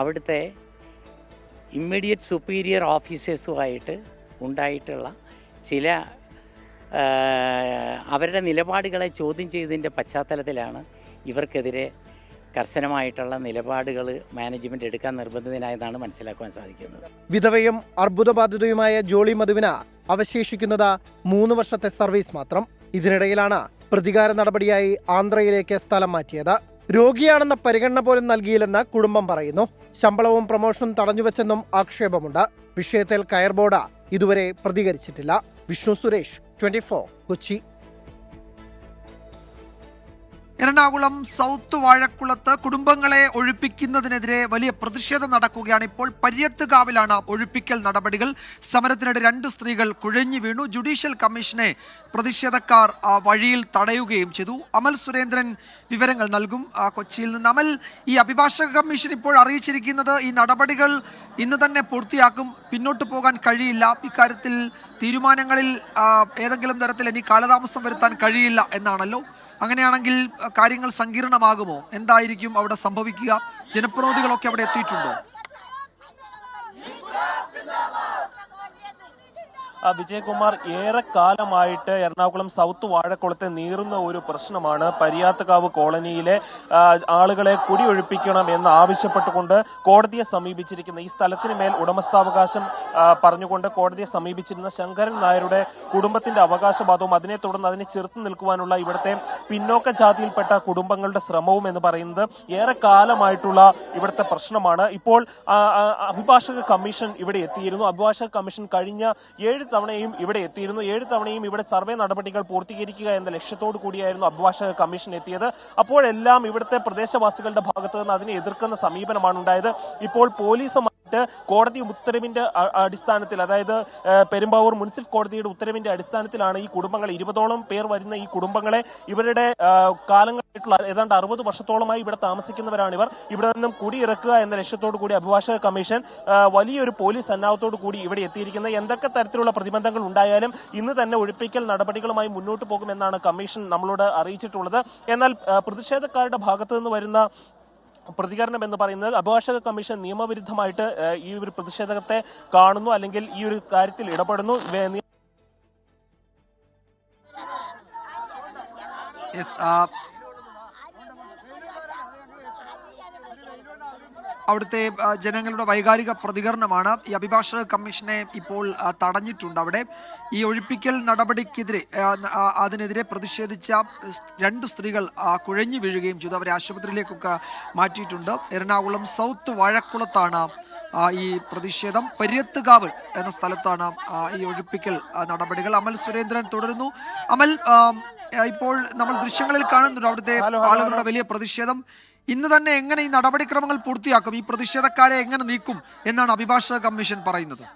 അവിടുത്തെ ഇമ്മീഡിയറ്റ് സുപ്പീരിയർ ഓഫീസേഴ്സുമായിട്ട് ഉണ്ടായിട്ടുള്ള ചില അവരുടെ നിലപാടുകളെ ചോദ്യം ചെയ്തതിൻ്റെ പശ്ചാത്തലത്തിലാണ് ഇവർക്കെതിരെ കർശനമായിട്ടുള്ള നിലപാടുകൾ മാനേജ്മെന്റ് എടുക്കാൻ നിർബന്ധിതനായതാണ് മനസ്സിലാക്കുവാൻ സാധിക്കുന്നത്. വിധവയും അർബുദബാധിതയുമായ ജോളി മധുവിന് അവശേഷിക്കുന്നത് 3 വർഷത്തെ സർവീസ് മാത്രം. ഇതിനിടയിലാണ് പ്രതികാര നടപടിയായി ആന്ധ്രയിലേക്ക് സ്ഥലം മാറ്റിയത്. രോഗിയാണെന്ന പരിഗണന പോലും നൽകിയില്ലെന്ന് കുടുംബം പറയുന്നു. ശമ്പളവും പ്രമോഷനും തടഞ്ഞുവെച്ചെന്നും ആക്ഷേപമുണ്ട്. വിഷയത്തിൽ കയർ ബോർഡ് ഇതുവരെ പ്രതികരിച്ചിട്ടില്ല. വിഷ്ണു സുരേഷ്, 24 കൊച്ചി. എറണാകുളം സൗത്ത് വാഴക്കുളത്ത് കുടുംബങ്ങളെ ഒഴിപ്പിക്കുന്നതിനെതിരെ വലിയ പ്രതിഷേധം നടക്കുകയാണ്. ഇപ്പോൾ പര്യത്തുകാവിലാണ് ഒഴിപ്പിക്കൽ നടപടികൾ. സമരത്തിനിടെ 2 സ്ത്രീകൾ കുഴഞ്ഞു വീണു. ജുഡീഷ്യൽ കമ്മീഷനെ പ്രതിഷേധക്കാർ വഴിയിൽ തടയുകയും ചെയ്തു. അമൽ സുരേന്ദ്രൻ വിവരങ്ങൾ നൽകും കൊച്ചിയിൽ നിന്ന്. അമൽ, ഈ അഭിഭാഷക കമ്മീഷൻ ഇപ്പോൾ അറിയിച്ചിരിക്കുന്നത് ഈ നടപടികൾ ഇന്ന് തന്നെ പൂർത്തിയാക്കും, പിന്നോട്ട് പോകാൻ കഴിയില്ല, ഇക്കാര്യത്തിൽ തീരുമാനങ്ങളിൽ ഏതെങ്കിലും തരത്തിൽ ഇനി കാലതാമസം വരുത്താൻ കഴിയില്ല എന്നാണല്ലോ. അങ്ങനെയാണെങ്കിൽ കാര്യങ്ങൾ സങ്കീർണമാകുമോ? എന്തായിരിക്കും അവിടെ സംഭവിക്കുക? ജനപ്രതിനിധികളൊക്കെ അവിടെ എത്തിയിട്ടുണ്ടോ? വിജയകുമാർ, ഏറെക്കാലമായിട്ട് എറണാകുളം സൗത്ത് വാഴക്കുളത്തെ നീറുന്ന ഒരു പ്രശ്നമാണ് പരിയാത്തുകാവ് കോളനിയിലെ ആളുകളെ കുടിയൊഴിപ്പിക്കണം എന്ന് ആവശ്യപ്പെട്ടുകൊണ്ട് കോടതിയെ സമീപിച്ചിരിക്കുന്ന, ഈ സ്ഥലത്തിന് മേൽ ഉടമസ്ഥാവകാശം പറഞ്ഞുകൊണ്ട് കോടതിയെ സമീപിച്ചിരുന്ന ശങ്കരൻ നായരുടെ കുടുംബത്തിന്റെ അവകാശവാദവും അതിനെ തുടർന്ന് അതിനെ ചെറുത്തു നിൽക്കുവാനുള്ള ഇവിടുത്തെ പിന്നോക്ക ജാതിയിൽപ്പെട്ട കുടുംബങ്ങളുടെ ശ്രമവും എന്ന് പറയുന്നത് ഏറെക്കാലമായിട്ടുള്ള ഇവിടുത്തെ പ്രശ്നമാണ്. ഇപ്പോൾ അഭിഭാഷക കമ്മീഷൻ ഇവിടെ എത്തിയിരുന്നു. അഭിഭാഷക കമ്മീഷൻ കഴിഞ്ഞ 7 തവണയും ഇവിടെ എത്തിയിരുന്നു. 7 തവണയും ഇവിടെ സർവേ നടപടികൾ പൂർത്തീകരിക്കുക എന്ന ലക്ഷ്യത്തോടു കൂടിയായിരുന്നു അഭിഭാഷക കമ്മീഷൻ എത്തിയത്. അപ്പോഴെല്ലാം ഇവിടുത്തെ പ്രദേശവാസികളുടെ ഭാഗത്ത് നിന്ന് അതിനെ എതിർക്കുന്ന സമീപനമാണ് ഉണ്ടായത്. ഇപ്പോൾ പോലീസുമായിട്ട് കോടതി ഉത്തരവിന്റെ അടിസ്ഥാനത്തിൽ, അതായത് പെരുമ്പാവൂർ മുനിസിപ്പൽ കോടതിയുടെ ഉത്തരവിന്റെ അടിസ്ഥാനത്തിലാണ് ഈ കുടുംബങ്ങൾ, 20ഓളം പേർ വരുന്ന ഈ കുടുംബങ്ങളെ, ഇവരുടെ കാലങ്ങളായിട്ടുള്ള ഏതാണ്ട് 60 വർഷത്തോളമായി ഇവിടെ താമസിക്കുന്നവരാണ് ഇവർ, ഇവിടെ നിന്നും കുടിയിറക്കുക എന്ന ലക്ഷ്യത്തോടു കൂടി അഭിഭാഷക കമ്മീഷൻ വലിയൊരു പോലീസ് സന്നാഹത്തോടു കൂടി ഇവിടെ എത്തിയിരിക്കുന്നത്. എന്തൊക്കെ തരത്തിലുള്ള പ്രതിബന്ധങ്ങൾ ഉണ്ടായാലും ഇന്ന് തന്നെ ഒഴിപ്പിക്കൽ നടപടികളുമായി മുന്നോട്ട് പോകുമെന്നാണ് കമ്മീഷൻ നമ്മളോട് അറിയിച്ചിട്ടുള്ളത്. എന്നാൽ പ്രതിഷേധക്കാരുടെ ഭാഗത്തു നിന്ന് വരുന്ന പ്രതികരണം എന്ന് പറയുന്നത് അഭിഭാഷക കമ്മീഷൻ നിയമവിരുദ്ധമായിട്ട് ഈ ഒരു പ്രതിഷേധത്തെ കാണുന്നു, അല്ലെങ്കിൽ ഈ ഒരു കാര്യത്തിൽ ഇടപെടുന്നു. അവിടുത്തെ ജനങ്ങളുടെ വൈകാരിക പ്രതികരണമാണ്. ഈ അഭിഭാഷക കമ്മീഷനെ ഇപ്പോൾ തടഞ്ഞിട്ടുണ്ട്. അവിടെ ഈ ഒഴിപ്പിക്കൽ നടപടിക്കെതിരെ അതിനെതിരെ പ്രതിഷേധിച്ച 2 സ്ത്രീകൾ കുഴഞ്ഞു വീഴുകയും ചെയ്തു. അവരെ ആശുപത്രിയിലേക്കൊക്കെ മാറ്റിയിട്ടുണ്ട്. എറണാകുളം സൗത്ത് വാഴക്കുളത്താണ് ഈ പ്രതിഷേധം. പരിയത്തുകാവ് എന്ന സ്ഥലത്താണ് ഈ ഒഴിപ്പിക്കൽ നടപടികൾ. അമൽ സുരേന്ദ്രൻ തുടരുന്നു. അമൽ, ഇപ്പോൾ നമ്മൾ ദൃശ്യങ്ങളിൽ കാണുന്നുണ്ട് അവിടുത്തെ ആളുകളുടെ വലിയ പ്രതിഷേധം. ഇന്ന് തന്നെ എങ്ങനെ ഈ നടപടിക്രമങ്ങൾ പൂർത്തിയാക്കും, ഈ പ്രതിഷേധക്കാരെ എങ്ങനെ നീക്കും എന്നാണ് അഭിഭാഷക കമ്മീഷൻ പറയുന്നത്?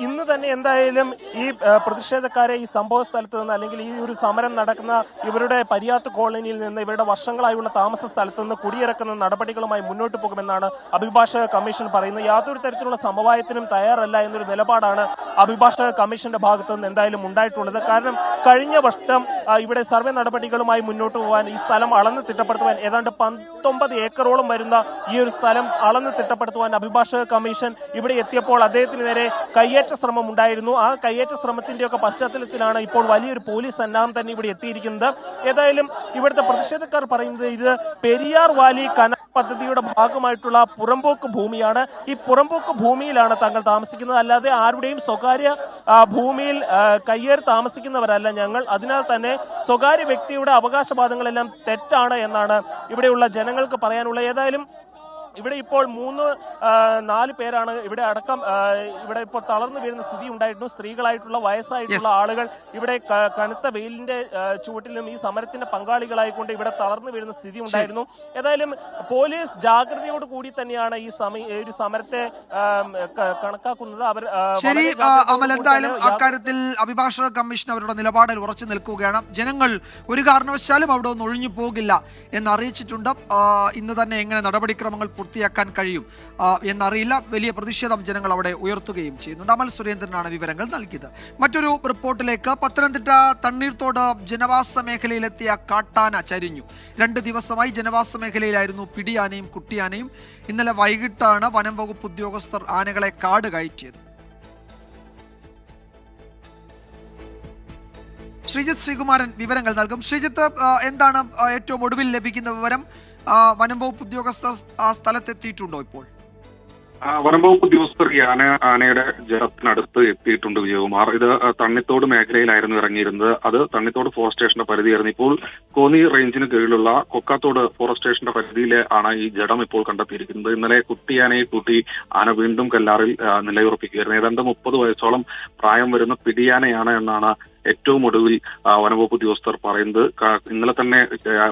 ഇന്ന് തന്നെ എന്തായാലും ഈ പ്രതിഷേധക്കാരെ ഈ സംഭവ സ്ഥലത്ത് നിന്ന്, അല്ലെങ്കിൽ ഈ ഒരു സമരം നടക്കുന്ന ഇവരുടെ പരിയാത്ത് കോളനിയിൽ നിന്ന്, ഇവരുടെ വർഷങ്ങളായുള്ള താമസ സ്ഥലത്ത് നിന്ന് കുടിയിറക്കുന്ന നടപടികളുമായി മുന്നോട്ട് പോകുമെന്നാണ് അഭിഭാഷക കമ്മീഷൻ പറയുന്നത്. യാതൊരു തരത്തിലുള്ള സമവായത്തിനും തയ്യാറല്ല എന്നൊരു നിലപാടാണ് അഭിഭാഷക കമ്മീഷന്റെ ഭാഗത്ത് നിന്ന് എന്തായാലും ഉണ്ടായിട്ടുള്ളത്. കാരണം കഴിഞ്ഞ വർഷം ഇവിടെ സർവേ നടപടികളുമായി മുന്നോട്ട് പോകാൻ, ഈ സ്ഥലം അളന്ന് തിട്ടപ്പെടുത്തുവാൻ, ഏതാണ്ട് 19 ഏക്കറോളം വരുന്ന ഈ ഒരു സ്ഥലം അളന്ന് തിട്ടപ്പെടുത്തുവാൻ അഭിഭാഷക കമ്മീഷൻ ഇവിടെ എത്തിയപ്പോൾ അദ്ദേഹത്തിന് നേരെ കയ്യേറ്റ ശ്രമം ഉണ്ടായിരുന്നു. ആ കയ്യേറ്റ ശ്രമത്തിന്റെയൊക്കെ പശ്ചാത്തലത്തിലാണ് ഇപ്പോൾ വലിയൊരു പോലീസ് സന്നാഹം തന്നെ ഇവിടെ എത്തിയിരിക്കുന്നത്. ഏതായാലും ഇവിടുത്തെ പ്രതിഷേധക്കാർ പറയുന്നത് ഇത് പെരിയാർ വാലി കനാൽ പദ്ധതിയുടെ ഭാഗമായിട്ടുള്ള പുറമ്പോക്ക് ഭൂമിയാണ്. ഈ പുറമ്പോക്ക് ഭൂമിയിലാണ് തങ്ങൾ താമസിക്കുന്നത്, അല്ലാതെ ആരുടെയും സ്വകാര്യ ഭൂമിയിൽ കയ്യേറി താമസിക്കുന്നവരല്ല ഞങ്ങൾ. അതിനാൽ തന്നെ സ്വകാര്യ വ്യക്തിയുടെ അവകാശവാദങ്ങളെല്ലാം തെറ്റാണ് എന്നാണ് ഇവിടെയുള്ള ജനങ്ങൾക്ക് പറയാനുള്ളത്. ഏതായാലും ഇവിടെ ഇപ്പോൾ 3-4 പേരാണ് ഇവിടെ അടക്കം ഇവിടെ ഇപ്പോൾ തളർന്നു വീഴുന്ന സ്ഥിതി ഉണ്ടായിരുന്നു. സ്ത്രീകളായിട്ടുള്ള വയസ്സായിട്ടുള്ള ആളുകൾ ഇവിടെ കനത്ത വെയിലിന്റെ ചുവട്ടിലും ഈ സമരത്തിന്റെ പങ്കാളികളായിക്കൊണ്ട് ഇവിടെ തളർന്നു വീഴുന്ന സ്ഥിതി ഉണ്ടായിരുന്നു. ഏതായാലും പോലീസ് ജാഗ്രതയോട് കൂടി തന്നെയാണ് ഈ ഒരു സമരത്തെ കണക്കാക്കുന്നത്. അവർ ശരി അമൽ, എന്തായാലും അക്കാര്യത്തിൽ അഭിഭാഷക കമ്മീഷൻ അവരുടെ നിലപാടിൽ ഉറച്ചു നിൽക്കുകയാണ്. ജനങ്ങൾ ഒരു കാരണവശാലും അവിടെ ഒന്നും ഒഴിഞ്ഞു പോകില്ല എന്ന് അറിയിച്ചിട്ടുണ്ട്. ഇന്ന് തന്നെ എങ്ങനെ നടപടിക്രമങ്ങൾ പൂർത്തിയാക്കാൻ കഴിയും എന്നറിയില്ല. വലിയ പ്രതിഷേധം ജനങ്ങൾ അവിടെ ഉയർത്തുകയും ചെയ്യുന്നുണ്ട്. അമൽ സുരേന്ദ്രനാണ് വിവരങ്ങൾ നൽകിയത്. മറ്റൊരു റിപ്പോർട്ടിലേക്ക്. പത്തനംതിട്ട തണ്ണീർത്തോട് ജനവാസ മേഖലയിലെത്തിയ കാട്ടാന ചരിഞ്ഞു. 2 ദിവസമായി ജനവാസ മേഖലയിലായിരുന്നു പിടിയാനയും കുട്ടിയാനയും. ഇന്നലെ വൈകിട്ടാണ് വനം വകുപ്പ് ഉദ്യോഗസ്ഥർ ആനകളെ കാട് കയറ്റിയത്. ശ്രീജിത്ത് ശ്രീകുമാരൻ വിവരങ്ങൾ നൽകും. ശ്രീജിത്ത്, എന്താണ് ഏറ്റവും ഒടുവിൽ ലഭിക്കുന്ന വിവരം? വനം വകുപ്പ് ഉദ്യോഗസ്ഥർ ആ സ്ഥലത്തെത്തിയിട്ടുണ്ടോ ഇപ്പോൾ? വനം വകുപ്പ് ഉദ്യോഗസ്ഥർ ഈ ആനയുടെ ജലത്തിനടുത്ത് എത്തിയിട്ടുണ്ട് വിജയകുമാർ. ഇത് തണ്ണിത്തോട് മേഖലയിലായിരുന്നു ഇറങ്ങിയിരുന്നത്. അത് തണ്ണിത്തോട് ഫോറസ്റ്റ് സ്റ്റേഷന്റെ പരിധിയായിരുന്നു. ഇപ്പോൾ കോന്നി റേഞ്ചിന് കീഴിലുള്ള കൊക്കാത്തോട് ഫോറസ്റ്റ് സ്റ്റേഷന്റെ പരിധിയിലെ ആണ് ഈ ജഡം ഇപ്പോൾ കണ്ടെത്തിയിരിക്കുന്നത്. ഇന്നലെ കുട്ടിയാനയെ കൂട്ടി ആന വീണ്ടും കല്ലാറിൽ നിലയുറപ്പിക്കുകയായിരുന്നു. ഏതാണ്ട് 30 വയസ്സോളം പ്രായം വരുന്ന പിടിയാനയാണ് എന്നാണ് ഏറ്റവും ഒടുവിൽ വനംവകുപ്പ് ഉദ്യോഗസ്ഥർ പറയുന്നത്. ഇന്നലെ തന്നെ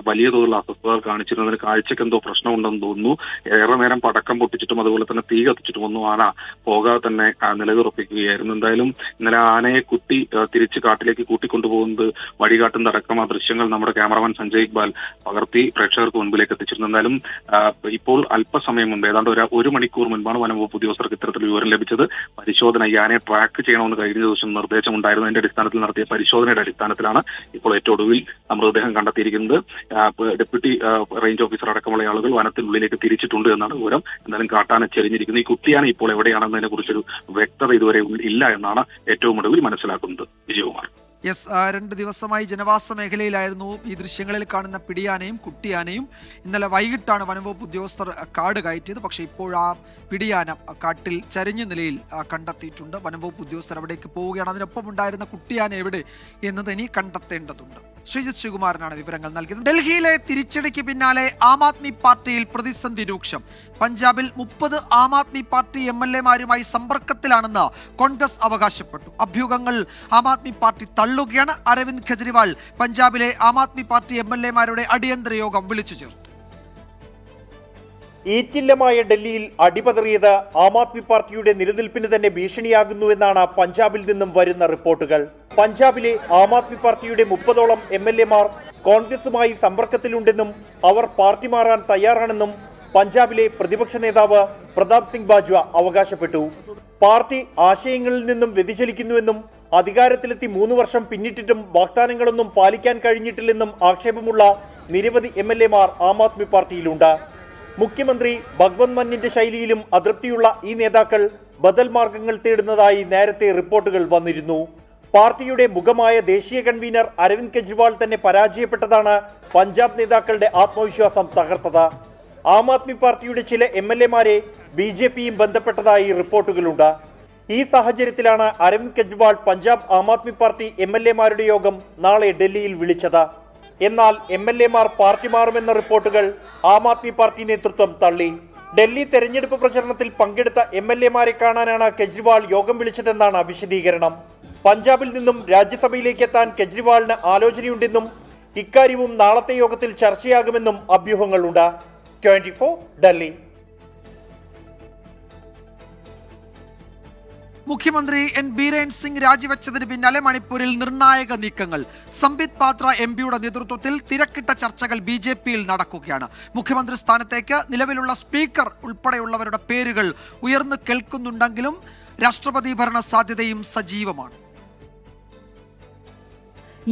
വലിയ തോതിലുള്ള അസ്വസ്ഥതകൾ കാണിച്ചിരുന്നതിന് കാഴ്ചയ്ക്ക് എന്തോ പ്രശ്നമുണ്ടെന്ന് തോന്നുന്നു. ഏറെ നേരം പടക്കം പൊട്ടിച്ചിട്ടും അതുപോലെ തന്നെ തീ കത്തിച്ചിട്ടും ഒന്നും ആന പോകാതെ തന്നെ നിലയുറപ്പിക്കുകയായിരുന്നു. എന്തായാലും ഇന്നലെ ആനയെ കുത്തി തിരിച്ച് കാട്ടിലേക്ക് കൂട്ടിക്കൊണ്ടുപോകുന്നത് വഴികാട്ടുന്ന അടക്കം ആ ദൃശ്യങ്ങൾ നമ്മുടെ ക്യാമറമാൻ സഞ്ജയ് ഇക്ബാൽ പകർത്തി പ്രേക്ഷകർക്ക് മുൻപിലേക്ക് എത്തിച്ചിരുന്നു. എന്തായാലും ഇപ്പോൾ അല്പസമയം മുമ്പ്, ഏതാണ്ട് ഒരു മണിക്കൂർ മുൻപാണ് വനംവകുപ്പ് ഉദ്യോഗസ്ഥർക്ക് ഇത്തരത്തിൽ വിവരം ലഭിച്ചത്. പരിശോധന ഈ ആനയെ ട്രാക്ക് ചെയ്യണമെന്ന് കഴിഞ്ഞ ദിവസം നിർദ്ദേശമുണ്ടായിരുന്നു. അതിന്റെ അടിസ്ഥാനത്തിൽ നടത്തിയ നടത്തിയ പരിശോധനയുടെ അടിസ്ഥാനത്തിലാണ് ഇപ്പോൾ ഏറ്റവും ഒടുവിൽ മൃതദേഹം കണ്ടെത്തിയിരിക്കുന്നത്. ഡെപ്യൂട്ടി റേഞ്ച് ഓഫീസർ അടക്കമുള്ള ആളുകൾ വനത്തിനുള്ളിലേക്ക് തിരിച്ചിട്ടുണ്ട് എന്നാണ് വിവരം. എന്തായാലും കാട്ടാന ചെരിഞ്ഞിരിക്കുന്നത്. ഈ കുട്ടിയാന ഇപ്പോൾ എവിടെയാണെന്നതിനെ കുറിച്ചൊരു വ്യക്തത ഇതുവരെ ഇല്ല എന്നാണ് ഏറ്റവും ഒടുവിൽ മനസ്സിലാക്കുന്നത്. വിജയകുമാർ. യെസ്, 2 ദിവസമായി ജനവാസ മേഖലയിലായിരുന്നു ഈ ദൃശ്യങ്ങളിൽ കാണുന്ന പിടിയാനയും കുട്ടിയാനയും. ഇന്നലെ വൈകിട്ടാണ് വനംവകുപ്പ് ഉദ്യോഗസ്ഥർ കാട് കയറ്റിയത്. പക്ഷേ ഇപ്പോൾ ആ പിടിയാന കാട്ടിൽ ചരിഞ്ഞ നിലയിൽ കണ്ടെത്തിയിട്ടുണ്ട്. വനംവകുപ്പ് ഉദ്യോഗസ്ഥർ അവിടേക്ക് പോവുകയാണ്. അതിനൊപ്പം ഉണ്ടായിരുന്ന കുട്ടിയാന എവിടെ എന്നത് ഇനി കണ്ടെത്തേണ്ടതുണ്ട്. ശ്രീജിത് ശ്രീകുമാരനാണ് വിവരങ്ങൾ നൽകിയത്. ഡൽഹിയിലെ തിരിച്ചടിക്ക് പിന്നാലെ ആം ആദ്മി പാർട്ടിയിൽ പ്രതിസന്ധി രൂക്ഷം. പഞ്ചാബിൽ 30 ആം ആദ്മി പാർട്ടി MLA-മാരുമായി സമ്പർക്കത്തിലാണെന്ന് കോൺഗ്രസ് അവകാശപ്പെട്ടു. അഭ്യൂഹങ്ങൾ ആം ആദ്മി പാർട്ടി തള്ളുകയാണ്. അരവിന്ദ് കെജ്രിവാൾ പഞ്ചാബിലെ ആം ആദ്മി പാർട്ടി MLA-മാരുടെ അടിയന്തര യോഗം വിളിച്ചു ചേർത്തു. ഈറ്റില്ലമായ ഡൽഹിയിൽ അടിപതറിയത് ആം ആദ്മി പാർട്ടിയുടെ നിലനിൽപ്പിന് തന്നെ ഭീഷണിയാകുന്നുവെന്നാണ് പഞ്ചാബിൽ നിന്നും വരുന്ന റിപ്പോർട്ടുകൾ. പഞ്ചാബിലെ ആം ആദ്മി പാർട്ടിയുടെ 30ഓളം MLA-മാർ കോൺഗ്രസുമായി സമ്പർക്കത്തിലുണ്ടെന്നും അവർ പാർട്ടി മാറാൻ തയ്യാറാണെന്നും പഞ്ചാബിലെ പ്രതിപക്ഷ നേതാവ് പ്രതാപ് സിംഗ് ബാജ്വ അവകാശപ്പെട്ടു. പാർട്ടി ആശയങ്ങളിൽ നിന്നും വ്യതിചലിക്കുന്നുവെന്നും അധികാരത്തിലെത്തി 3 വർഷം പിന്നിട്ടിട്ടും വാഗ്ദാനങ്ങളൊന്നും പാലിക്കാൻ കഴിഞ്ഞിട്ടില്ലെന്നും ആക്ഷേപമുള്ള നിരവധി MLA-മാർ ആം ആദ്മി പാർട്ടിയിലുണ്ട്. മുഖ്യമന്ത്രി ഭഗ്വന്ത് മാനിന്റെ ശൈലിയിലും അതൃപ്തിയുള്ള ഈ നേതാക്കൾ ബദൽ മാർഗങ്ങൾ തേടുന്നതായി നേരത്തെ റിപ്പോർട്ടുകൾ വന്നിരുന്നു. പാർട്ടിയുടെ മുഖമായ ദേശീയ കൺവീനർ അരവിന്ദ് കെജ്രിവാൾ തന്നെ പരാജയപ്പെട്ടതാണ് പഞ്ചാബ് നേതാക്കളുടെ ആത്മവിശ്വാസം തകർത്തത്. ആം ആദ്മി പാർട്ടിയുടെ ചില MLA-മാരെ BJPയും ബന്ധപ്പെട്ടതായി റിപ്പോർട്ടുകളുണ്ട്. ഈ സാഹചര്യത്തിലാണ് അരവിന്ദ് കെജ്രിവാൾ പഞ്ചാബ് ആം ആദ്മി പാർട്ടി MLA-മാരുടെ യോഗം നാളെ ഡൽഹിയിൽ വിളിച്ചത്. എന്നാൽ MLA-മാർ പാർട്ടി മാറുമെന്ന റിപ്പോർട്ടുകൾ ആം ആദ്മി പാർട്ടി നേതൃത്വം തള്ളി. ഡൽഹി തെരഞ്ഞെടുപ്പ് പ്രചരണത്തിൽ പങ്കെടുത്ത MLA-മാരെ കാണാനാണ് കെജ്രിവാൾ യോഗം വിളിച്ചതെന്നാണ് വിശദീകരണം. പഞ്ചാബിൽ നിന്നും രാജ്യസഭയിലേക്ക് എത്താൻ കെജ്രിവാളിന് ആലോചനയുണ്ടെന്നും ഇക്കാര്യവും നാളത്തെ യോഗത്തിൽ ചർച്ചയാകുമെന്നും അഭ്യൂഹങ്ങളുണ്ട്. 24 ഡൽഹി. മുഖ്യമന്ത്രി എൻ ബീരേൻ സിംഗ് രാജിവെച്ചതിന് പിന്നാലെ മണിപ്പൂരിൽ നിർണായക നീക്കങ്ങൾ. സംബിത് പാത്ര MPയുടെ നേതൃത്വത്തിൽ തിരക്കിട്ട ചർച്ചകൾ BJPയിൽ നടക്കുകയാണ്. മുഖ്യമന്ത്രി സ്ഥാനത്തേക്ക് നിലവിലുള്ള സ്പീക്കർ ഉൾപ്പെടെയുള്ളവരുടെ പേരുകൾ ഉയർന്നു കേൾക്കുന്നുണ്ടെങ്കിലും രാഷ്ട്രപതി ഭരണ സാധ്യതയും സജീവമാണ്.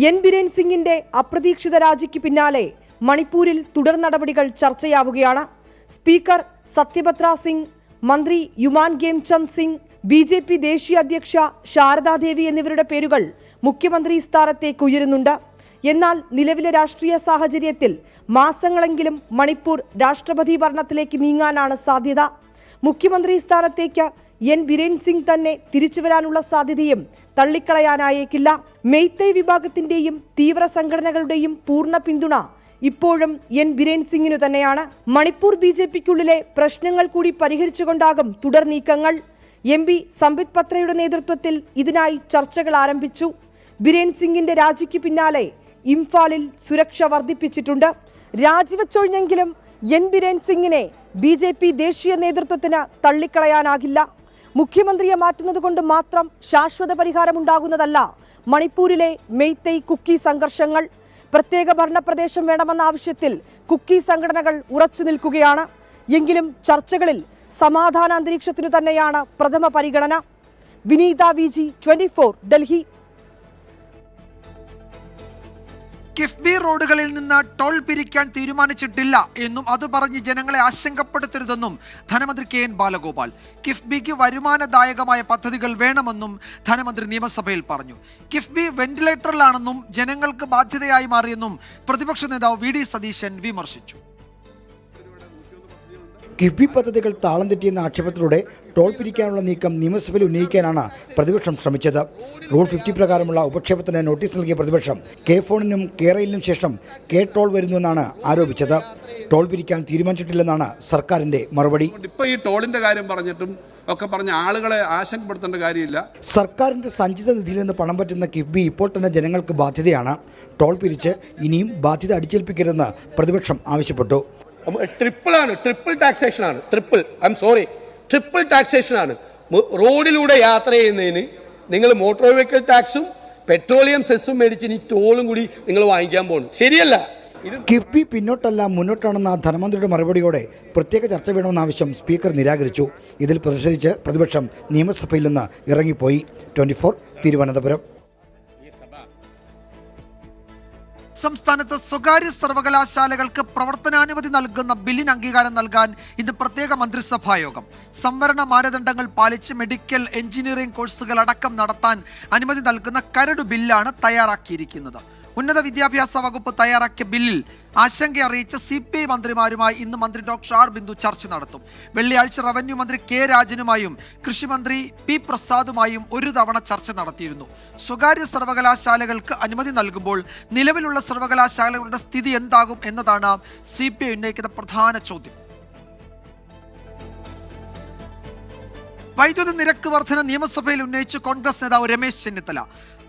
എൻ ബിരേൻ സിംഗിന്റെ അപ്രതീക്ഷിത രാജിക്ക് പിന്നാലെ മണിപ്പൂരിൽ തുടർ നടപടികൾ ചർച്ചയാവുകയാണ്. സ്പീക്കർ സത്യപത്ര സിംഗ്, മന്ത്രി യുമാൻ ഗേംചന്ദ് സിംഗ്, BJP ദേശീയ അധ്യക്ഷ ശാരദാദേവി എന്നിവരുടെ പേരുകൾ മുഖ്യമന്ത്രി സ്ഥാനത്തേക്ക് ഉയരുന്നുണ്ട്. എന്നാൽ നിലവിലെ രാഷ്ട്രീയ സാഹചര്യത്തിൽ മാസങ്ങളെങ്കിലും മണിപ്പൂർ രാഷ്ട്രപതി ഭരണത്തിലേക്ക് നീങ്ങാനാണ് സാധ്യത. മുഖ്യമന്ത്രി സ്ഥാനത്തേക്ക് എൻ ബിരേൻ സിംഗ് തന്നെ തിരിച്ചുവരാനുള്ള സാധ്യതയും തള്ളിക്കളയാനായേക്കില്ല. മെയ്തൈ വിഭാഗത്തിന്റെയും തീവ്ര സംഘടനകളുടെയും പൂർണ്ണ പിന്തുണ ഇപ്പോഴും എൻ ബിരേൻ സിംഗിനു തന്നെയാണ്. മണിപ്പൂർ BJPക്കുള്ളിലെ പ്രശ്നങ്ങൾ കൂടി പരിഹരിച്ചുകൊണ്ടാകും തുടർ നീക്കങ്ങൾ. MP സംബിത് പത്രയുടെ നേതൃത്വത്തിൽ ഇതിനായി ചർച്ചകൾ ആരംഭിച്ചു. ബിരേൻ സിംഗിന്റെ രാജിക്ക് പിന്നാലെ ഇംഫാലിൽ സുരക്ഷ വർദ്ധിപ്പിച്ചിട്ടുണ്ട്. രാജിവെച്ചൊഴിഞ്ഞെങ്കിലും എൻ ബിരേൻ സിംഗിനെ BJP ദേശീയ നേതൃത്വത്തിന് തള്ളിക്കളയാനാകില്ല. മുഖ്യമന്ത്രിയെ മാറ്റുന്നത് കൊണ്ട് മാത്രം ശാശ്വത പരിഹാരമുണ്ടാകുന്നതല്ല മണിപ്പൂരിലെ മെയ്തൈ കുക്കി സംഘർഷങ്ങൾ. പ്രത്യേക ഭരണപ്രദേശം വേണമെന്ന ആവശ്യത്തിൽ കുക്കി സംഘടനകൾ ഉറച്ചു നിൽക്കുകയാണ്. എങ്കിലും ചർച്ചകളിൽ സമാധാന അന്തരീക്ഷത്തിനു തന്നെയാണ് പ്രഥമ പരിഗണന. വിനീത VG 24 ഡൽഹി. കിഫ്ബി റോഡുകളിൽ നിന്ന് ടോൾ പിരിക്കാൻ തീരുമാനിച്ചിട്ടില്ല എന്നും അത് പറഞ്ഞ് ജനങ്ങളെ ആശങ്കപ്പെടുത്തരുതെന്നും ധനമന്ത്രി KN ബാലഗോപാൽ. കിഫ്ബിക്ക് വരുമാനദായകമായ പദ്ധതികൾ വേണമെന്നും ധനമന്ത്രി നിയമസഭയിൽ പറഞ്ഞു. കിഫ്ബി വെന്റിലേറ്ററിലാണെന്നും ജനങ്ങൾക്ക് ബാധ്യതയായി മാറിയെന്നും പ്രതിപക്ഷ നേതാവ് VD സതീശൻ വിമർശിച്ചു. കിഫ്ബി പദ്ധതികൾ താളം തെറ്റിയെന്ന ആക്ഷേപത്തിലൂടെ ടോൾ പിരിക്കാനുള്ള നീക്കം നിയമസഭയിൽ ഉന്നയിക്കാനാണ് പ്രതിപക്ഷം ശ്രമിച്ചത്. റൂൾ 50 പ്രകാരമുള്ള ഉപക്ഷേപത്തിന് നോട്ടീസ് നൽകിയ പ്രതിപക്ഷം K-ഫോണിനും K-റെയിലിനും ശേഷം K-ടോൾ വരുന്നുവെന്നാണ് ആരോപിച്ചത്. ടോൾ പിരിക്കാൻ തീരുമാനിച്ചിട്ടില്ലെന്നാണ് സർക്കാരിന്റെ മറുപടി. ഇപ്പോൾ ഈ ടോളിന്റെ കാര്യം പറഞ്ഞിട്ടും ഒക്കെ പറഞ്ഞ ആളുകളെ ആശങ്കപ്പെടുത്തേണ്ട കാര്യമില്ല. സർക്കാരിന്റെ സഞ്ചിത നിധിയിൽ നിന്ന് പണം പറ്റുന്ന കിഫ്ബി ഇപ്പോൾ തന്നെ ജനങ്ങൾക്ക് ബാധ്യതയാണ്. ടോൾ പിരിച്ച് ഇനിയും ബാധ്യത അടിച്ചേൽപ്പിക്കരുതെന്ന് പ്രതിപക്ഷം ആവശ്യപ്പെട്ടു. ട്രിപ്പിൾ ടാക്സേഷനാണ്. ട്രിപ്പിൾ ടാക്സേഷനാണ്. റോഡിലൂടെ യാത്ര ചെയ്യുന്നതിന് നിങ്ങൾ മോട്ടോർ വെഹിക്കിൾ ടാക്സും പെട്രോളിയം സെസ്സും മേടിച്ച് ഇനി ടോളും കൂടി നിങ്ങൾ വാങ്ങിക്കാൻ പോകുന്നു. ശരിയല്ല. കിഫ്ബി പിന്നോട്ടല്ല മുന്നോട്ടാണെന്ന ധനമന്ത്രിയുടെ മറുപടിയോടെ പ്രത്യേക ചർച്ച വേണമെന്ന ആവശ്യം സ്പീക്കർ നിരാകരിച്ചു. ഇതിൽ പ്രതിഷേധിച്ച് പ്രതിപക്ഷം നിയമസഭയിൽ നിന്ന് ഇറങ്ങിപ്പോയി. 24 തിരുവനന്തപുരം. സംസ്ഥാനത്ത് സ്വകാര്യ സർവകലാശാലകൾക്ക് പ്രവർത്തനാനുമതി നൽകുന്ന ബില്ലിന് അംഗീകാരം നൽകാൻ ഇന്ന് പ്രത്യേക മന്ത്രിസഭാ യോഗം. സംവരണ മാനദണ്ഡങ്ങൾ പാലിച്ച് മെഡിക്കൽ എഞ്ചിനീയറിംഗ് കോഴ്സുകൾ അടക്കം നടത്താൻ അനുമതി നൽകുന്ന കരട് ബില്ലാണ് തയ്യാറാക്കിയിരിക്കുന്നത്. ഉന്നത വിദ്യാഭ്യാസ വകുപ്പ് തയ്യാറാക്കിയ ബില്ലിൽ ആശങ്ക അറിയിച്ച CPI മന്ത്രിമാരുമായി ഇന്ന് മന്ത്രി ഡോക്ടർ ആർ ബിന്ദു ചർച്ച നടത്തും. വെള്ളിയാഴ്ച റവന്യൂ മന്ത്രി കെ രാജനുമായും കൃഷിമന്ത്രി പി പ്രസാദുമായും ഒരു തവണ ചർച്ച നടത്തിയിരുന്നു. സ്വകാര്യ സർവകലാശാലകൾക്ക് അനുമതി നൽകുമ്പോൾ നിലവിലുള്ള സർവകലാശാലകളുടെ സ്ഥിതി എന്താകും എന്നതാണ് CPI ഉന്നയിക്കുന്ന പ്രധാന ചോദ്യം. വൈദ്യുതി നിരക്ക് വർധന നിയമസഭയിൽ ഉന്നയിച്ച് കോൺഗ്രസ് നേതാവ് രമേശ് ചെന്നിത്തല.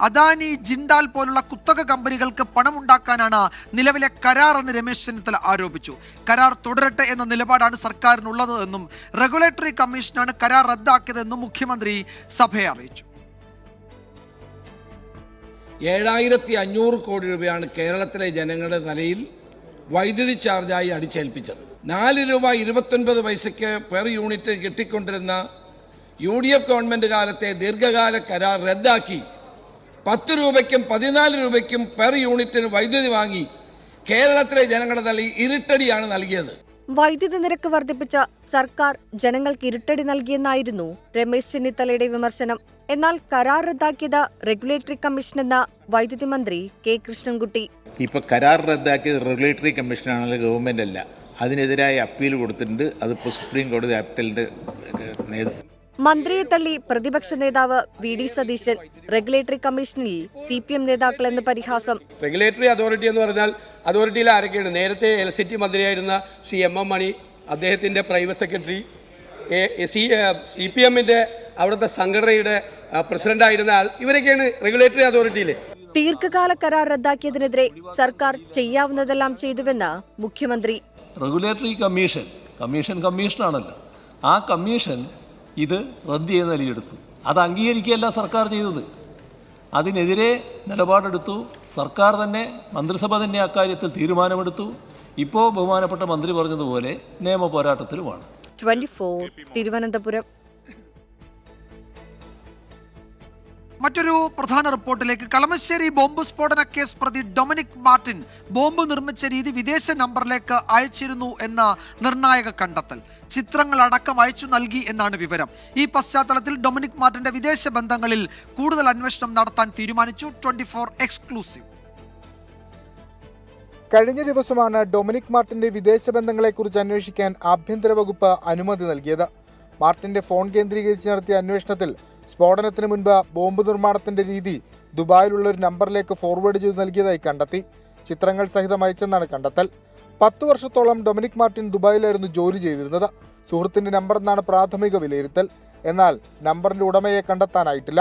അദാനി, ജിൻഡാൽ പോലുള്ള കുത്തക കമ്പനികൾക്ക് പണമുണ്ടാക്കാനാണ് നിലവിലെ കരാർ എന്ന് രമേശ് ചെന്നിത്തല ആരോപിച്ചു. കരാർ തുടരട്ടെ എന്ന നിലപാടാണ് സർക്കാരിനുള്ളത് എന്നും റെഗുലേറ്ററി കമ്മീഷനാണ് കരാർ റദ്ദാക്കിയതെന്നും മുഖ്യമന്ത്രി സഭയെ അറിയിച്ചു. 7500 കോടി രൂപയാണ് കേരളത്തിലെ ജനങ്ങളുടെ തലയിൽ വൈദ്യുതി ചാർജായി അടിച്ചേൽപ്പിച്ചത്. 4 രൂപ 29 പൈസയ്ക്ക് പെർ യൂണിറ്റ് കിട്ടിക്കൊണ്ടിരുന്ന UDF ഗവൺമെൻറ് കാലത്തെ ദീർഘകാല കരാർ റദ്ദാക്കി 10 രൂപയ്ക്കും 14 രൂപയ്ക്കും പെർ യൂണിറ്റിന് വൈദ്യുതി വാങ്ങി കേരളത്തിലെ ജനങ്ങളുടെ തലയിൽ ഇരുട്ടടിയാണ് നൽകിയത്. വൈദ്യുതി നിരക്ക് വർദ്ധിപ്പിച്ച സർക്കാർ ജനങ്ങൾക്ക് ഇരുട്ടടി നൽകിയെന്നായിരുന്നു രമേശ് ചെന്നിത്തലയുടെ വിമർശനം. എന്നാൽ കരാർ റദ്ദാക്കിയത് റെഗുലേറ്ററി കമ്മീഷനെന്ന വൈദ്യുതി മന്ത്രി കെ കൃഷ്ണൻകുട്ടി. ഇപ്പോൾ കരാർ റദ്ദാക്കിയത് റെഗുലേറ്ററി കമ്മീഷനാണല്ലോ, ഗവൺമെന്റ് അല്ല. അതിനെതിരായി അപ്പീൽ കൊടുത്തിട്ടുണ്ട്. അതിപ്പോൾ സുപ്രീം കോടതി അപ്പീലിന്റെ നേതൃത്വം. മന്ത്രിയെ തള്ളി പ്രതിപക്ഷ നേതാവ് VD സതീശൻ. റെഗുലേറ്ററി കമ്മീഷനിൽ CPM നേതാക്കൾ എന്ന് പരിഹാസം. റെഗുലേറ്ററി അതോറിറ്റി എന്ന് പറഞ്ഞാൽ അതോറിറ്റിയിൽ ആരൊക്കെയാണ്? നേരത്തെ ഇലക്ട്രിസിറ്റി മന്ത്രിയായിരുന്ന MM മണി, അദ്ദേഹത്തിൻ്റെ പ്രൈവറ്റ് സെക്രട്ടറി, CPMന്റെ അവിടുത്തെ സംഘടനയുടെ പ്രസിഡന്റായിരുന്ന ആൾ, ഇവരൊക്കെയാണ് റെഗുലേറ്ററി അതോറിറ്റിയിൽ. ദീർഘകാല കരാർ റദ്ദാക്കിയതിനെതിരെ സർക്കാർ ചെയ്യാവുന്നതെല്ലാം ചെയ്തുവെന്ന് മുഖ്യമന്ത്രി. റെഗുലേറ്ററി കമ്മീഷനാണല്ലോ, ആ കമ്മീഷൻ ഇത് റദ്ദ് ചെയ്ത് നിലയെടുത്തു. അത് അംഗീകരിക്കുകയല്ല സർക്കാർ ചെയ്തത്, അതിനെതിരെ നിലപാടെടുത്തു. സർക്കാർ തന്നെ, മന്ത്രിസഭ തന്നെ അക്കാര്യത്തിൽ തീരുമാനമെടുത്തു. ഇപ്പോൾ ബഹുമാനപ്പെട്ട മന്ത്രി പറഞ്ഞതുപോലെ നിയമ പോരാട്ടത്തിലുമാണ്. 24 തിരുവനന്തപുരം. മറ്റൊരു പ്രധാന റിപ്പോർട്ടിലേക്ക്. കളമശ്ശേരി ബോംബ് സ്ഫോടന കേസ് പ്രതി ഡൊമിനിക് മാർട്ടിൻ ബോംബ് നിർമ്മിച്ച രീതി വിദേശ നമ്പറിലേക്ക് അയച്ചിരുന്നു എന്ന നിർണായക കണ്ടെത്തൽ. ചിത്രങ്ങൾ അടക്കം അയച്ചു നൽകി എന്നാണ് വിവരം. ഈ പശ്ചാത്തലത്തിൽ ഡൊമിനിക് മാർട്ടിന്റെ വിദേശ ബന്ധങ്ങളിൽ കൂടുതൽ അന്വേഷണം നടത്താൻ തീരുമാനിച്ചു. 24 എക്സ്ക്ലൂസീവ്. കഴിഞ്ഞ ദിവസമാണ് ഡൊമിനിക് മാർട്ടിന്റെ വിദേശ ബന്ധങ്ങളെക്കുറിച്ച് അന്വേഷിക്കാൻ ആഭ്യന്തര വകുപ്പ് അനുമതി നൽകിയത്. മാർട്ടിന്റെ ഫോൺ കേന്ദ്രീകരിച്ച് നടത്തിയ അന്വേഷണത്തിൽ സ്ഫോടനത്തിന് മുൻപ് ബോംബ് നിർമ്മാണത്തിന്റെ രീതി ദുബായിലുള്ള ഒരു നമ്പറിലേക്ക് ഫോർവേഡ് ചെയ്ത് നൽകിയതായി കണ്ടെത്തി. ചിത്രങ്ങൾ സഹിതം അയച്ചെന്നാണ് കണ്ടെത്തൽ. 10 വർഷത്തോളം ഡൊമിനിക് മാർട്ടിൻ ദുബായിലായിരുന്നു ജോലി ചെയ്തിരുന്നത്. സുഹൃത്തിന്റെ നമ്പർ എന്നാണ് പ്രാഥമിക വിലയിരുത്തൽ. എന്നാൽ നമ്പറിന്റെ ഉടമയെ കണ്ടെത്താനായിട്ടില്ല.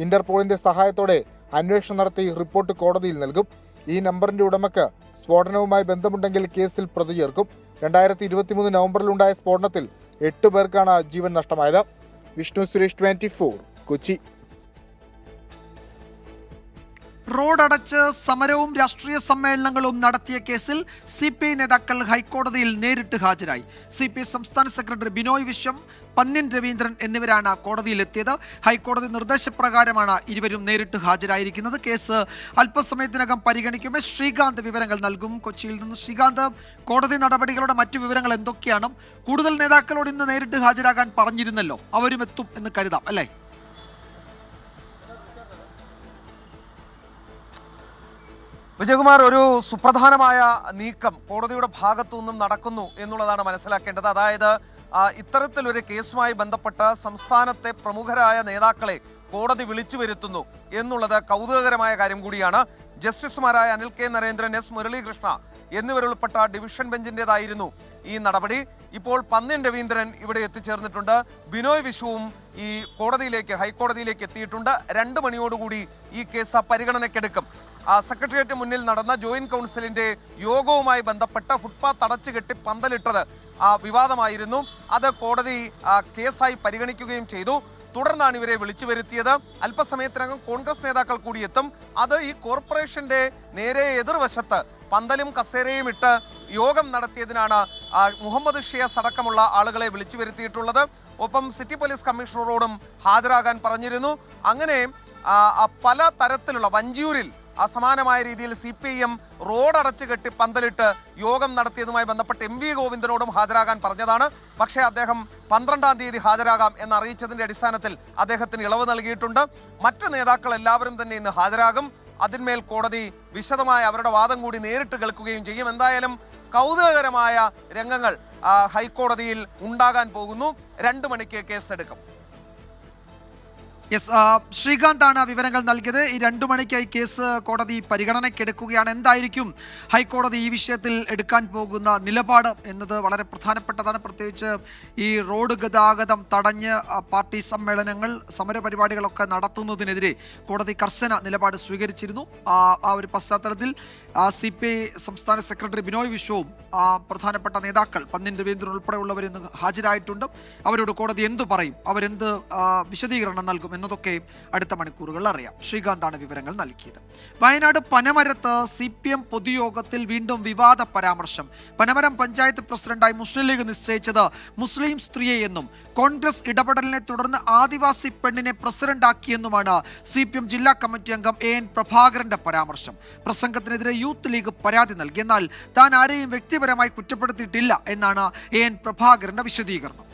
ഇന്റർപോളിന്റെ സഹായത്തോടെ അന്വേഷണം നടത്തി റിപ്പോർട്ട് കോടതിയിൽ നൽകും. ഈ നമ്പറിന്റെ ഉടമയ്ക്ക് സ്ഫോടനവുമായി ബന്ധമുണ്ടെങ്കിൽ കേസിൽ പ്രതി ചേർക്കും. 2023 നവംബറിലുണ്ടായ സ്ഫോടനത്തിൽ 8 പേർക്കാണ് ജീവൻ നഷ്ടമായത്. വിഷ്ണു സുരേഷ്, 24 കൊച്ചി. റോഡടച്ച് സമരവും രാഷ്ട്രീയ സമ്മേളനങ്ങളും നടത്തിയ കേസിൽ CPI നേതാക്കൾ ഹൈക്കോടതിയിൽ നേരിട്ട് ഹാജരായി. CPI സംസ്ഥാന സെക്രട്ടറി ബിനോയ് വിശ്വം, പന്ന്യൻ രവീന്ദ്രൻ എന്നിവരാണ് കോടതിയിലെത്തിയത്. ഹൈക്കോടതി നിർദ്ദേശപ്രകാരമാണ് ഇരുവരും നേരിട്ട് ഹാജരായിരിക്കുന്നത്. കേസ് അല്പസമയത്തിനകം പരിഗണിക്കും. ശ്രീകാന്ത് വിവരങ്ങൾ നൽകും കൊച്ചിയിൽ നിന്ന്. ശ്രീകാന്ത്, കോടതി നടപടികളുടെ മറ്റു വിവരങ്ങൾ എന്തൊക്കെയാണ്? കൂടുതൽ നേതാക്കളോട് ഇന്ന് നേരിട്ട് ഹാജരാകാൻ പറഞ്ഞിരുന്നല്ലോ, അവരും എത്തും എന്ന് കരുതാം അല്ലേ? വിജയകുമാർ, ഒരു സുപ്രധാനമായ നീക്കം കോടതിയുടെ ഭാഗത്തു നിന്നും നടക്കുന്നു എന്നുള്ളതാണ് മനസ്സിലാക്കേണ്ടത്. അതായത് ഇത്തരത്തിലൊരു കേസുമായി ബന്ധപ്പെട്ട് സംസ്ഥാനത്തെ പ്രമുഖരായ നേതാക്കളെ കോടതി വിളിച്ചു വരുത്തുന്നു എന്നുള്ളത് കൗതുകകരമായ കാര്യം കൂടിയാണ്. ജസ്റ്റിസുമാരായ അനിൽ കെ നരേന്ദ്രൻ, S മുരളീകൃഷ്ണ എന്നിവരുൾപ്പെട്ട ഡിവിഷൻ ബെഞ്ചിൻ്റെതായിരുന്നു ഈ നടപടി. ഇപ്പോൾ പന്ന്യൻ രവീന്ദ്രൻ ഇവിടെ എത്തിച്ചേർന്നിട്ടുണ്ട്. ബിനോയ് വിശ്വവും ഈ ഹൈക്കോടതിയിലേക്ക് എത്തിയിട്ടുണ്ട്. 2 മണിയോടുകൂടി ഈ കേസ് പരിഗണനയ്ക്കെടുക്കും. സെക്രട്ടേറിയറ്റ് മുന്നിൽ നടന്ന ജോയിന്റ് കൗൺസിലിന്റെ യോഗവുമായി ബന്ധപ്പെട്ട് ഫുട്പാത്ത് അടച്ചുകെട്ടി പന്തലിട്ടത് വിവാദമായിരുന്നു. അത് കോടതി കേസായി പരിഗണിക്കുകയും ചെയ്തു. തുടർന്നാണ് ഇവരെ വിളിച്ചു വരുത്തിയത്. അല്പസമയത്തിനകം കോൺഗ്രസ് നേതാക്കൾ കൂടി എത്തും. അത് ഈ കോർപ്പറേഷന്റെ നേരെ എതിർവശത്ത് പന്തലും കസേരയും ഇട്ട് യോഗം നടത്തിയതിനാണ് മുഹമ്മദ് ഷിയാസ് അടക്കമുള്ള ആളുകളെ വിളിച്ചു വരുത്തിയിട്ടുള്ളത്. ഒപ്പം സിറ്റി പോലീസ് കമ്മീഷണറോടും ഹാജരാകാൻ പറഞ്ഞിരുന്നു. അങ്ങനെ പല തരത്തിലുള്ള വഞ്ചിയൂരിൽ സമാനമായ രീതിയിൽ CPIM റോഡ് അടച്ചു കെട്ടി പന്തലിട്ട് യോഗം നടത്തിയതുമായി ബന്ധപ്പെട്ട് MV ഗോവിന്ദനോടും ഹാജരാകാൻ പറഞ്ഞതാണ്. പക്ഷേ അദ്ദേഹം 12-ാം തീയതി ഹാജരാകാം എന്നറിയിച്ചതിന്റെ അടിസ്ഥാനത്തിൽ അദ്ദേഹത്തിന് ഇളവ് നൽകിയിട്ടുണ്ട്. മറ്റ് നേതാക്കൾ എല്ലാവരും തന്നെ ഇന്ന് ഹാജരാകും. അതിന്മേൽ കോടതി വിശദമായ അവരുടെ വാദം കൂടി നേരിട്ട് കേൾക്കുകയും ചെയ്യും. എന്തായാലും കൗതുകകരമായ രംഗങ്ങൾ ഹൈക്കോടതിയിൽ ഉണ്ടാകാൻ പോകുന്നു. 2 മണിക്ക് കേസെടുക്കും. ശ്രീകാന്താണ് വിവരങ്ങൾ നൽകിയത്. ഈ 2 മണിക്കായി കേസ് കോടതി പരിഗണനയ്ക്കെടുക്കുകയാണ്. എന്തായിരിക്കും ഹൈക്കോടതി ഈ വിഷയത്തിൽ എടുക്കാൻ പോകുന്ന നിലപാട് എന്നത് വളരെ പ്രധാനപ്പെട്ടതാണ്. പ്രത്യേകിച്ച് ഈ റോഡ് ഗതാഗതം തടഞ്ഞ് പാർട്ടി സമ്മേളനങ്ങൾ, സമരപരിപാടികളൊക്കെ നടത്തുന്നതിനെതിരെ കോടതി കർശന നിലപാട് സ്വീകരിച്ചിരുന്നു. ആ ഒരു പശ്ചാത്തലത്തിൽ CPI സംസ്ഥാന സെക്രട്ടറി ബിനോയ് വിശ്വവും പ്രധാനപ്പെട്ട നേതാക്കൾ പന്നിൻ രവീന്ദ്രൻ ഉൾപ്പെടെയുള്ളവർ ഇന്ന് ഹാജരായിട്ടുണ്ട്. അവരോട് കോടതി എന്തു പറയും, അവരെന്ത് വിശദീകരണം നൽകും എന്നതൊക്കെ അടുത്ത മണിക്കൂറുകളിൽ അറിയാം. ശ്രീകാന്താണ് വിവരങ്ങൾ നൽകിയത്. വയനാട് പനമരത്ത് CPM പൊതുയോഗത്തിൽ വീണ്ടും വിവാദ പരാമർശം. പനമരം പഞ്ചായത്ത് പ്രസിഡന്റായി മുസ്ലിം ലീഗ് നിശ്ചയിച്ചത് മുസ്ലിം സ്ത്രീയെ എന്നും കോൺഗ്രസ് ഇടപെടലിനെ തുടർന്ന് ആദിവാസി പെണ്ണിനെ പ്രസിഡന്റാക്കിയെന്നുമാണ് CPM ജില്ലാ കമ്മിറ്റി അംഗം AN പ്രഭാകരന്റെ പരാമർശം. പ്രസംഗത്തിനെതിരെ യൂത്ത് ലീഗ് പരാതി നൽകി. എന്നാൽ താൻ ആരെയും വ്യക്തിപരമായി കുറ്റപ്പെടുത്തിയിട്ടില്ല എന്നാണ് AN പ്രഭാകരന്റെ വിശദീകരണം.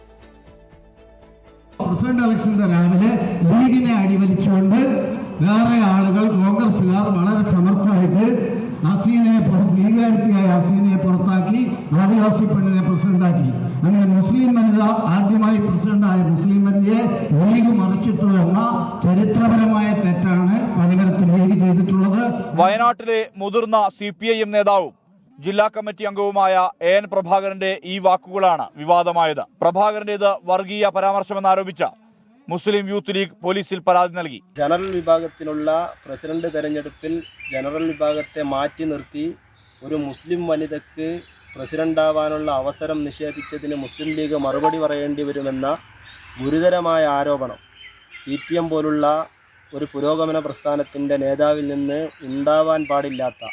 പ്രസിഡന്റ് ഇലക്ഷന്റെ രാവിലെ ലീഗിനെ അടിവലിച്ചുകൊണ്ട് വേറെ ആളുകൾ, കോൺഗ്രസുകാർ വളരെ സമർത്ഥമായിട്ട് ലീഗാരിറ്റിയായ ഹസീനയെ പുറത്താക്കി ആദിവാസി പെണ്ണിനെ പ്രസിഡന്റാക്കി. അങ്ങനെ മുസ്ലിം വനിത ആദ്യമായി പ്രസിഡന്റായ മുസ്ലിം വനിതയെ ലീഗ് മറിച്ചിട്ടു എന്ന ചരിത്രപരമായ തെറ്റാണ് പനമരത്ത് ലീഗ് ചെയ്തിട്ടുള്ളത്. വയനാട്ടിലെ മുതിർന്ന CPIM നേതാവും ജില്ലാ കമ്മിറ്റി അംഗവുമായ AN പ്രഭാകരന്റെ ഈ വാക്കുകളാണ് വിവാദമായത്. പ്രഭാകരന്റേത് വർഗീയ പരാമർശമെന്നാരോപിച്ച മുസ്ലിം യൂത്ത് ലീഗ് പോലീസിൽ പരാതി നൽകി. ജനറൽ വിഭാഗത്തിലുള്ള പ്രസിഡന്റ് തെരഞ്ഞെടുപ്പിൽ ജനറൽ വിഭാഗത്തെ മാറ്റി നിർത്തി ഒരു മുസ്ലിം വനിതയ്ക്ക് പ്രസിഡന്റാവാനുള്ള അവസരം നിഷേധിച്ചതിന് മുസ്ലിം ലീഗ് മറുപടി പറയേണ്ടി വരുമെന്ന ഗുരുതരമായ ആരോപണം CPM പോലുള്ള ഒരു പുരോഗമന പ്രസ്ഥാനത്തിൻ്റെ നേതാവിൽ നിന്ന് ഉണ്ടാവാൻ പാടില്ലാത്ത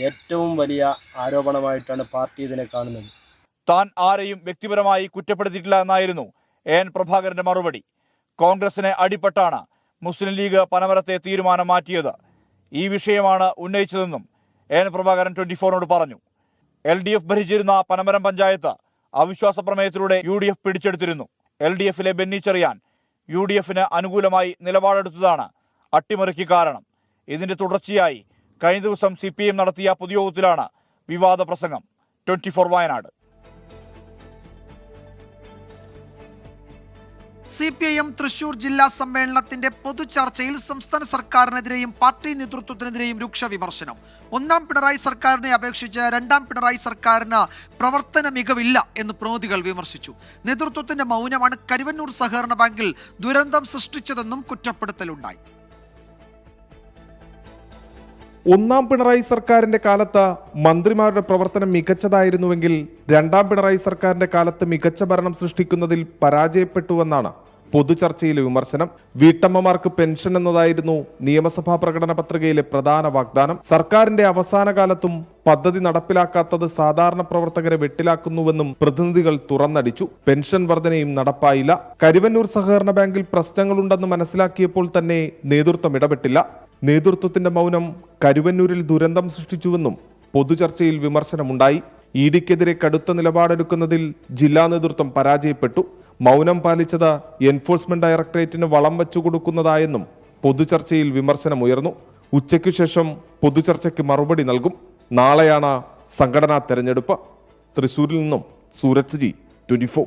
ഏറ്റവും വലിയ ആരോപണമായിട്ടാണ് പാർട്ടി ഇതിനെ കാണുന്നത്. താൻ ആരെയും വ്യക്തിപരമായി കുറ്റപ്പെടുത്തിയിട്ടില്ല എന്നായിരുന്നു AN പ്രഭാകരന്റെ മറുപടി. കോൺഗ്രസിനെ അടിപ്പെട്ടാണ് മുസ്ലിം ലീഗ് പനമരത്തെ തീരുമാനം മാറ്റിയത്. ഈ വിഷയമാണ് ഉന്നയിച്ചതെന്നും AN പ്രഭാകരൻ 24നോട് പറഞ്ഞു. LDF ഭരിച്ചിരുന്ന പനമരം പഞ്ചായത്ത് അവിശ്വാസ പ്രമേയത്തിലൂടെ UDF പിടിച്ചെടുത്തിരുന്നു. LDFിലെ ബെന്നി ചെറിയാൻ UDFന് അനുകൂലമായി നിലപാടെടുത്തതാണ് അട്ടിമറിക്ക് കാരണം. ഇതിന്റെ തുടർച്ചയായി കഴിഞ്ഞ ദിവസം CPM നടത്തിയ പൊതുയോഗത്തിലാണ് വിവാദ പ്രസംഗം. 24 വയനാട്. CPIM തൃശൂർ ജില്ലാ സമ്മേളനത്തിന്റെ പൊതുചർച്ചയിൽ സംസ്ഥാന സർക്കാരിനെതിരെയും പാർട്ടി നേതൃത്വത്തിനെതിരെയും രൂക്ഷ വിമർശനം. 1-ാം പിണറായി സർക്കാരിനെ അപേക്ഷിച്ച് 2-ാം പിണറായി സർക്കാരിന് പ്രവർത്തന മികവില്ല എന്ന് പ്രതിനിധികൾ വിമർശിച്ചു. നേതൃത്വത്തിന്റെ മൗനമാണ് കരുവന്നൂർ സഹകരണ ബാങ്കിൽ ദുരന്തം സൃഷ്ടിച്ചതെന്നും കുറ്റപ്പെടുത്തലുണ്ടായി. 1-ാം പിണറായി സർക്കാരിന്റെ കാലത്ത് മന്ത്രിമാരുടെ പ്രവർത്തനം മികച്ചതായിരുന്നുവെങ്കിൽ 2-ാം പിണറായി സർക്കാരിന്റെ കാലത്ത് മികച്ച ഭരണം സൃഷ്ടിക്കുന്നതിൽ പരാജയപ്പെട്ടുവെന്നാണ് പൊതുചർച്ചയിലെ വിമർശനം. വീട്ടമ്മമാർക്ക് പെൻഷൻ എന്നതായിരുന്നു നിയമസഭാ പ്രകടന പത്രികയിലെ പ്രധാന വാഗ്ദാനം. സർക്കാരിന്റെ അവസാന കാലത്തും പദ്ധതി നടപ്പിലാക്കാത്തത് സാധാരണ പ്രവർത്തകരെ വെട്ടിലാക്കുന്നുവെന്നും പ്രതിനിധികൾ തുറന്നടിച്ചു. പെൻഷൻ വർധനയും നടപ്പായില്ല. കരുവന്നൂർ സഹകരണ ബാങ്കിൽ പ്രശ്നങ്ങളുണ്ടെന്ന് മനസ്സിലാക്കിയപ്പോൾ തന്നെ നേതൃത്വം ഇടപെട്ടില്ല. നേതൃത്വത്തിന്റെ മൗനം കരുവന്നൂരിൽ ദുരന്തം സൃഷ്ടിച്ചുവെന്നും പൊതുചർച്ചയിൽ വിമർശനമുണ്ടായി. ഇഡിക്കെതിരെ കടുത്ത നിലപാടെടുക്കുന്നതിൽ ജില്ലാ നേതൃത്വം പരാജയപ്പെട്ടു. മൗനം പാലിച്ചത് എൻഫോഴ്സ്മെന്റ് ഡയറക്ടറേറ്റിന് വളം വെച്ചുകൊടുക്കുന്നതായെന്നും പൊതുചർച്ചയിൽ വിമർശനമുയർന്നു. ഉച്ചയ്ക്കു ശേഷം പൊതുചർച്ചയ്ക്ക് മറുപടി നൽകും. നാളെയാണ് സംഘടനാ തെരഞ്ഞെടുപ്പ്. തൃശൂരിൽ നിന്നും സൂരജ് ജി, 24.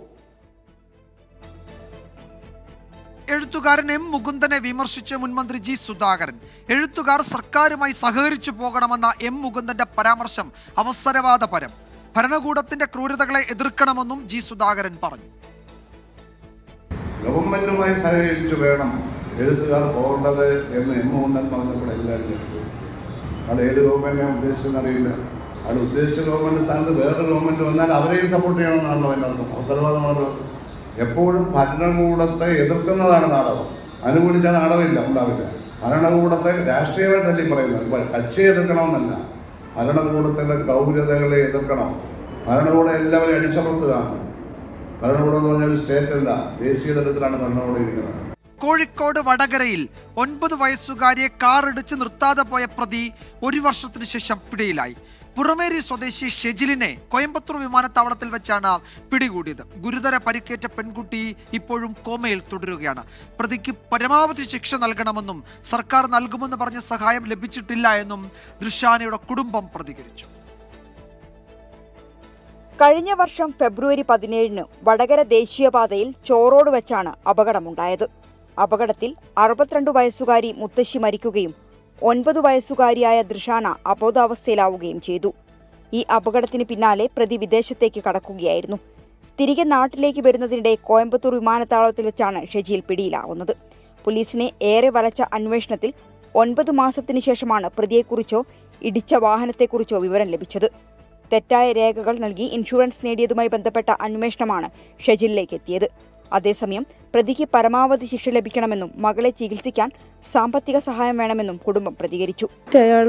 എഴുത്തുകാരൻ M മുകുന്ദനെ വിമർശിച്ച് മുൻമന്ത്രി G സുധാകരൻ. എഴുത്തുകാർ സർക്കാരുമായി സഹകരിച്ചു പോകണമെന്ന M മുകുന്ദന്റെ പരാമർശം അവസരവാദപരം. ഭരണകൂടത്തിന്റെ ക്രൂരതകളെ എതിർക്കണമെന്നും G സുധാകരൻ പറഞ്ഞു. ഗവൺമെന്റുമായി സഹകരിച്ചു വേണം എഴുത്തുകാർ പോകേണ്ടത് എന്ന് M മുകുന്ദൻ പറഞ്ഞപ്പോൾ എല്ലാവരും കേട്ടു. അത് ഏത് ഗവൺമെന്റിനെ ഉദ്ദേശിച്ചെന്നറിയില്ല. അത് ഉദ്ദേശിച്ച ഗവൺമെന്റ് സ്ഥാനത്ത് വേറൊരു ഗവൺമെന്റ് വന്നാൽ അവരെയും സപ്പോർട്ട് ചെയ്യണമെന്നാണല്ലോ അതിൻ്റെ അർത്ഥം. അവസരവാദമാണല്ലോ. എപ്പോഴും ഭരണകൂടത്തെ എതിർക്കുന്നതാണ് നാടകം. അനുകൂലിച്ച നാടകമില്ല, ഉണ്ടാവില്ല. ഭരണകൂടത്തെ രാഷ്ട്രീയമായിട്ടല്ലേ പറയുന്നത്, കക്ഷിയെ എതിർക്കണമെന്നല്ല, ഭരണകൂടത്തിൻ്റെ ഗൗരവതകളെ എതിർക്കണം. ഭരണകൂടം എല്ലാവരും അടിച്ചമർത്തുകയാണ്. ഭരണകൂടം എന്ന് പറഞ്ഞാൽ സ്റ്റേറ്റ് അല്ല, ദേശീയ തലത്തിലാണ് ഭരണകൂടം ഇരിക്കുന്നത്. കോഴിക്കോട് വടകരയിൽ 9 വയസ്സുകാരിയെ കാറിടിച്ച് നിർത്താതെ പോയ പ്രതി 1 വർഷത്തിനു ശേഷം പിടിയിലായി. പുറമേരി സ്വദേശി ഷെജിലിനെ കോയമ്പത്തൂർ വിമാനത്താവളത്തിൽ വെച്ചാണ് പിടികൂടിയത്. ഗുരുതര പരിക്കേറ്റ പെൺകുട്ടി ഇപ്പോഴും കോമയിൽ തുടരുകയാണ്. പ്രതിക്ക് പരമാവധി ശിക്ഷ നൽകണമെന്നും സർക്കാർ നൽകുമെന്ന് പറഞ്ഞ സഹായം ലഭിച്ചിട്ടില്ല എന്നും ദൃശാനയുടെ കുടുംബം പ്രതികരിച്ചു. കഴിഞ്ഞ വർഷം ഫെബ്രുവരി 17-ന് വടകര ദേശീയപാതയിൽ ചോറോട് വെച്ചാണ് അപകടമുണ്ടായത്. അപകടത്തിൽ 62 വയസ്സുകാരി മുത്തശ്ശി മരിക്കുകയും 9 വയസ്സുകാരിയായ ദൃശാന അബോധാവസ്ഥയിലാവുകയും ചെയ്തു. ഈ അപകടത്തിന് പിന്നാലെ പ്രതി വിദേശത്തേക്ക് കടക്കുകയായിരുന്നു. തിരികെ നാട്ടിലേക്ക് വരുന്നതിനിടെ കോയമ്പത്തൂർ വിമാനത്താവളത്തിൽ വെച്ചാണ് ഷെജിൽ പിടിയിലാവുന്നത്. പോലീസിനെ ഏറെ വലച്ച അന്വേഷണത്തിൽ 9 മാസത്തിനു ശേഷമാണ് പ്രതിയെക്കുറിച്ചോ ഇടിച്ച വാഹനത്തെക്കുറിച്ചോ വിവരം ലഭിച്ചത്. തെറ്റായ രേഖകൾ നൽകി ഇൻഷുറൻസ് നേടിയതുമായി ബന്ധപ്പെട്ട അന്വേഷണമാണ് ഷെജിലിലേക്ക് എത്തിയത്. അതേസമയം പ്രതിക്ക് പരമാവധി ശിക്ഷ ലഭിക്കണമെന്നും മകളെ ചികിത്സിക്കാൻ സാമ്പത്തിക സഹായം വേണമെന്നും കുടുംബം പ്രതികരിച്ചു. അയാൾ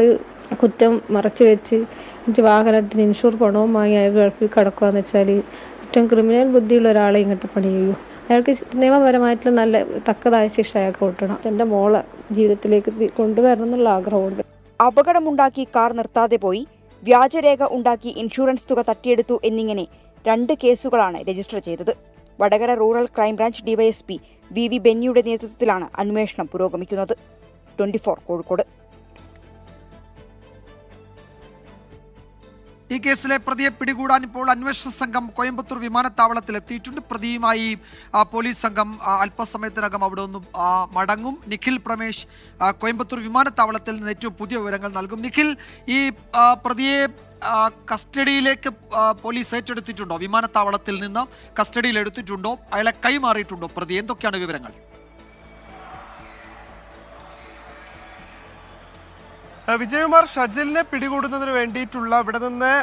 കുറ്റം മറച്ചു വെച്ച് എൻ്റെ വാഹനത്തിന് ഇൻഷൂർ പണവുമായി അയാൾ ഗൾഫിൽ കടക്കുകയെന്ന് വെച്ചാൽ ഏറ്റവും ക്രിമിനൽ ബുദ്ധിയുള്ള ഒരാളെ ഇങ്ങനത്തെ പണി ചെയ്യൂ. അയാൾക്ക് നിയമപരമായിട്ടുള്ള നല്ല തക്കതായ ശിക്ഷ അയാൾക്ക് കിട്ടണം. എൻ്റെ മോളെ ജീവിതത്തിലേക്ക് കൊണ്ടുവരണം എന്നുള്ള ആഗ്രഹമുണ്ട്. അപകടമുണ്ടാക്കി കാർ നിർത്താതെ പോയി, വ്യാജരേഖ ഉണ്ടാക്കി ഇൻഷുറൻസ് തുക തട്ടിയെടുത്തു എന്നിങ്ങനെ 2 കേസുകളാണ് രജിസ്റ്റർ ചെയ്തത്. Vadakara rural crime branch DYSP V ബെന്നിയുടെ നേതൃത്വത്തിലാണ് അന്വേഷണം പുരോഗമിക്കുന്നത്. 24 കോഴിക്കോട്. ഈ കേസിലെ പ്രതിയെ പിടികൂടാൻ ഇപ്പോൾ അന്വേഷണ സംഘം കോയമ്പത്തൂർ വിമാനത്താവളത്തിൽ എത്തിയിട്ടുണ്ട്. പ്രതിയുമായി പോലീസ് സംഘം അല്പസമയത്തിനകം അവിടെ ഒന്നും മടങ്ങും. നിഖിൽ പ്രമേഷ് കോയമ്പത്തൂർ വിമാനത്താവളത്തിൽ നിന്ന് ഏറ്റവും പുതിയ വിവരങ്ങൾ നൽകും. നിഖിൽ, ഈ പ്രതിയെ കസ്റ്റഡിയിലേക്ക് പോലീസ് ഏറ്റെടുത്തിട്ടുണ്ടോ? വിമാനത്താവളത്തിൽ നിന്ന് കസ്റ്റഡിയിൽ എടുത്തിട്ടുണ്ടോ? അയാളെ കൈമാറിയിട്ടുണ്ടോ പ്രതി? എന്തൊക്കെയാണ് വിവരങ്ങൾ? വിജയകുമാർ, ഷജിലിനെ പിടികൂടുന്നതിന് വേണ്ടിയിട്ടുള്ള, ഇവിടെ നിന്ന്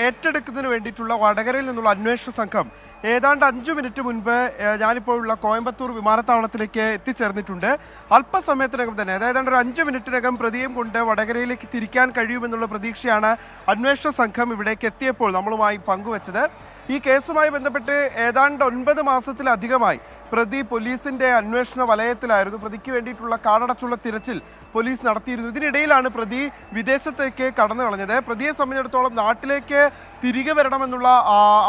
ഏറ്റെടുക്കുന്നതിന് വേണ്ടിയിട്ടുള്ള വടകരയിൽ നിന്നുള്ള അന്വേഷണ സംഘം ഏതാണ്ട് 5 മിനിറ്റ് മുൻപ് ഞാനിപ്പോൾ ഉള്ള കോയമ്പത്തൂർ വിമാനത്താവളത്തിലേക്ക് എത്തിച്ചേർന്നിട്ടുണ്ട്. അല്പസമയത്തിനകം തന്നെ, അതായത് ഒരു 5 മിനിറ്റിനകം പ്രതിയും കൊണ്ട് വടകരയിലേക്ക് തിരിക്കാൻ കഴിയുമെന്നുള്ള പ്രതീക്ഷയാണ് അന്വേഷണ സംഘം ഇവിടേക്ക് എത്തിയപ്പോൾ നമ്മളുമായി പങ്കുവച്ചത്. ഈ കേസുമായി ബന്ധപ്പെട്ട് ഏതാണ്ട് 9 മാസത്തിലധികമായി പ്രതി പോലീസിന്റെ അന്വേഷണ വലയത്തിലായിരുന്നു. പ്രതിക്ക് വേണ്ടിയിട്ടുള്ള കാടടച്ചുള്ള തിരച്ചിൽ പോലീസ് നടത്തിയിരുന്നു. ഇതിനിടയിലാണ് പ്രതി വിദേശത്തേക്ക് കടന്നു കളഞ്ഞത്. പ്രതിയെ സംബന്ധിച്ചിടത്തോളം നാട്ടിലേക്ക് തിരികെ വരണമെന്നുള്ള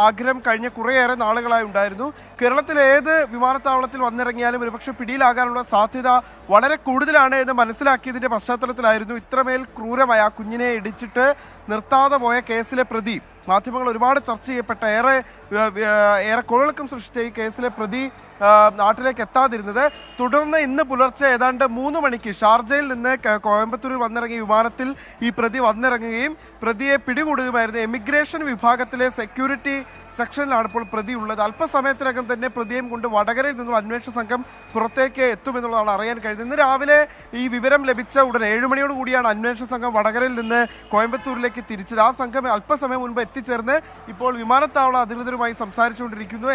ആഗ്രഹം കഴിഞ്ഞ കുറേയേറെ നാളുകളായി ഉണ്ടായിരുന്നു. കേരളത്തിലെ ഏത് വിമാനത്താവളത്തിൽ വന്നിറങ്ങിയാലും ഒരുപക്ഷെ പിടിയിലാകാനുള്ള സാധ്യത വളരെ കൂടുതലാണ് എന്ന് മനസ്സിലാക്കിയതിന്റെ പശ്ചാത്തലത്തിലായിരുന്നു ഇത്രമേൽ ക്രൂരമായ ആ കുഞ്ഞിനെ ഇടിച്ചിട്ട് നിർത്താതെ പോയ കേസിലെ പ്രതി, മാധ്യമങ്ങൾ ഒരുപാട് ചർച്ച ചെയ്യപ്പെട്ട ഏറെ കൊളക്കം സൃഷ്ടിച്ച ഈ കേസിലെ പ്രതി നാട്ടിലേക്ക് എത്താതിരുന്നത്. തുടർന്ന് ഇന്ന് പുലർച്ചെ ഏതാണ്ട് 3 മണിക്ക് ഷാർജയിൽ നിന്ന് കോയമ്പത്തൂരിൽ വന്നിറങ്ങിയ വിമാനത്തിൽ ഈ പ്രതി വന്നിറങ്ങുകയും പ്രതിയെ പിടികൂടുകയുമായിരുന്നു. എമിഗ്രേഷൻ വിഭാഗത്തിലെ സെക്യൂരിറ്റി സെക്ഷനിലാണ് ഇപ്പോൾ പ്രതി ഉള്ളത്. അല്പസമയത്തിനകം തന്നെ പ്രതിയും കൊണ്ട് വടകരയിൽ നിന്നുള്ള അന്വേഷണ സംഘം പുറത്തേക്ക് എത്തുമെന്നുള്ളതാണ് അറിയാൻ കഴിഞ്ഞത്. ഇന്ന് രാവിലെ ഈ വിവരം ലഭിച്ച ഉടനെ 7 മണിയോട് കൂടിയാണ് അന്വേഷണ സംഘം വടകരയിൽ നിന്ന് കോയമ്പത്തൂരിലേക്ക് തിരിച്ചത്. ആ സംഘം അല്പസമയം മുൻപ് എത്തിച്ചേർന്ന് ഇപ്പോൾ വിമാനത്താവള അധികൃതരുമായി സംസാരിച്ചുകൊണ്ടിരിക്കുന്നു.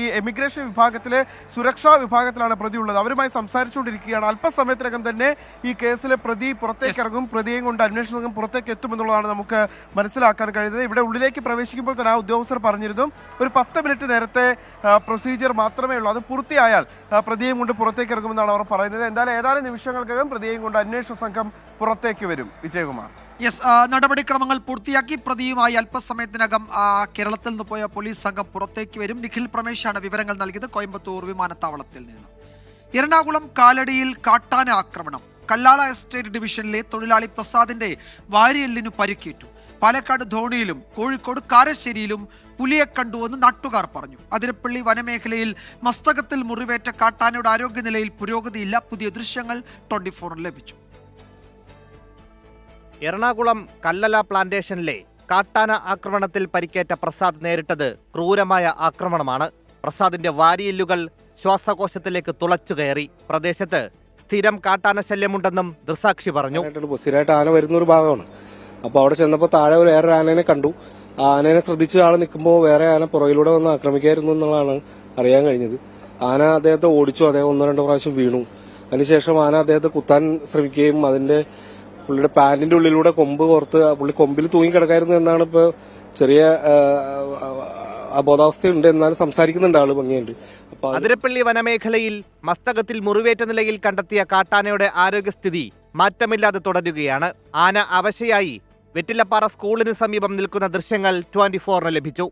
ഈ എമിഗ്രേഷൻ വിഭാഗത്തിലെ സുരക്ഷാ വിഭാഗത്തിലാണ് പ്രതി ഉള്ളത്. അവരുമായി സംസാരിച്ചുകൊണ്ടിരിക്കുകയാണ്. അല്പസമയത്തിനകം തന്നെ ഈ കേസിലെ പ്രതി പുറത്തേക്ക് ഇറങ്ങും. പ്രതിയെയും കൊണ്ട് അന്വേഷണ സംഘം പുറത്തേക്ക് എത്തുമെന്നുള്ളതാണ് നമുക്ക് മനസ്സിലാക്കാൻ കഴിയുന്നത്. ഇവിടെ ഉള്ളിലേക്ക് പ്രവേശിക്കുമ്പോൾ തന്നെ ആ ഉദ്യോഗസ്ഥർ പറഞ്ഞിരുന്നു ഒരു 10 മിനിറ്റ് നേരത്തെ പ്രൊസീജിയർ മാത്രമേ ഉള്ളൂ. അത് പൂർത്തിയായാൽ പ്രതിയെയും കൊണ്ട് പുറത്തേക്ക് ഇറങ്ങുമെന്നാണ് അവർ പറയുന്നത്. എന്തായാലും ഏതാനും നിമിഷങ്ങൾക്കകം പ്രതിയെയും കൊണ്ട് അന്വേഷണ സംഘം പുറത്തേക്ക് വരും. വിജയകുമാർ, നടപടിക്രമങ്ങൾ പൂർത്തിയാക്കി പ്രതിയുമായി അല്പസമയത്തിനകം കേരളത്തിൽ നിന്ന് പോയ പോലീസ് സംഘം പുറത്തേക്ക് വരും. നിഖിൽ പ്രമേശാണ് വിവരങ്ങൾ നൽകിയത് കോയമ്പത്തൂർ വിമാനത്താവളത്തിൽ നിന്ന്. എറണാകുളം കാലടിയിൽ കാട്ടാന ആക്രമണം. കല്ലാള എസ്റ്റേറ്റ് ഡിവിഷനിലെ തൊഴിലാളി പ്രസാദിന്റെ വാരിയെല്ലിനു പരിക്കേറ്റു. പാലക്കാട് ധോണിയിലും കോഴിക്കോട് കാരശ്ശേരിയിലും പുലിയെ കണ്ടുവെന്ന് നാട്ടുകാർ പറഞ്ഞു. അതിരപ്പള്ളി വനമേഖലയിൽ മസ്തകത്തിൽ മുറിവേറ്റ കാട്ടാനയുടെ ആരോഗ്യനിലയിൽ പുരോഗതിയില്ല. പുതിയ ദൃശ്യങ്ങൾ 24 ലഭിച്ചു. എറണാകുളം കല്ലല പ്ലാന്റേഷനിലെ കാട്ടാന ആക്രമണത്തിൽ പരിക്കേറ്റ പ്രസാദ് നേരിട്ടത് ക്രൂരമായ ആക്രമണമാണ്. പ്രസാദിന്റെ വാരിയെല്ലുകൾ ശ്വാസകോശത്തിലേക്ക് തുളച്ചു കയറി. പ്രദേശത്ത് സ്ഥിരം കാട്ടാന ശല്യമുണ്ടെന്നും ദൃസാക്ഷി പറഞ്ഞു. സ്ഥിരമായിട്ട് ആന വരുന്ന ഒരു ഭാഗമാണ്. അപ്പോൾ അവിടെ ചെന്നപ്പോൾ താഴെ വേറൊരു ആനയെ കണ്ടു. ആ ആനയെ ശ്രദ്ധിച്ച ആൾ നിൽക്കുമ്പോൾ വേറെ ആന പുറകിലൂടെ വന്ന് ആക്രമിക്കായിരുന്നു എന്നുള്ളതാണ് അറിയാൻ കഴിഞ്ഞത്. ആന അദ്ദേഹത്തെ ഓടിച്ചു. അദ്ദേഹം 1-2 പ്രാവശ്യം വീണു. അതിനുശേഷം ആന അദ്ദേഹത്തെ കുത്താൻ ശ്രമിക്കുകയും അതിന്റെ പുള്ളിയുടെ പാന്റിന്റെ ഉള്ളിലൂടെ കൊമ്പ് കോർത്ത് പുള്ളി കൊമ്പിൽ തൂങ്ങിക്കിടക്കായിരുന്നു എന്നാണ് ഇപ്പോൾ ചെറിയ ബോധാവസ്ഥയുണ്ട്, എന്നാലും സംസാരിക്കുന്നുണ്ട്, ആള് ഭംഗിയുണ്ട്. അതിരപ്പള്ളി വനമേഖലയിൽ മസ്തകത്തിൽ മുറിവേറ്റ നിലയിൽ കണ്ടെത്തിയ കാട്ടാനയുടെ ആരോഗ്യസ്ഥിതി മാറ്റമില്ലാതെ തുടരുകയാണ്. ആന അവശയായി വെറ്റിലപ്പാറ സ്കൂളിന് സമീപം നിൽക്കുന്ന ദൃശ്യങ്ങൾ 24-ന് ലഭിച്ചു.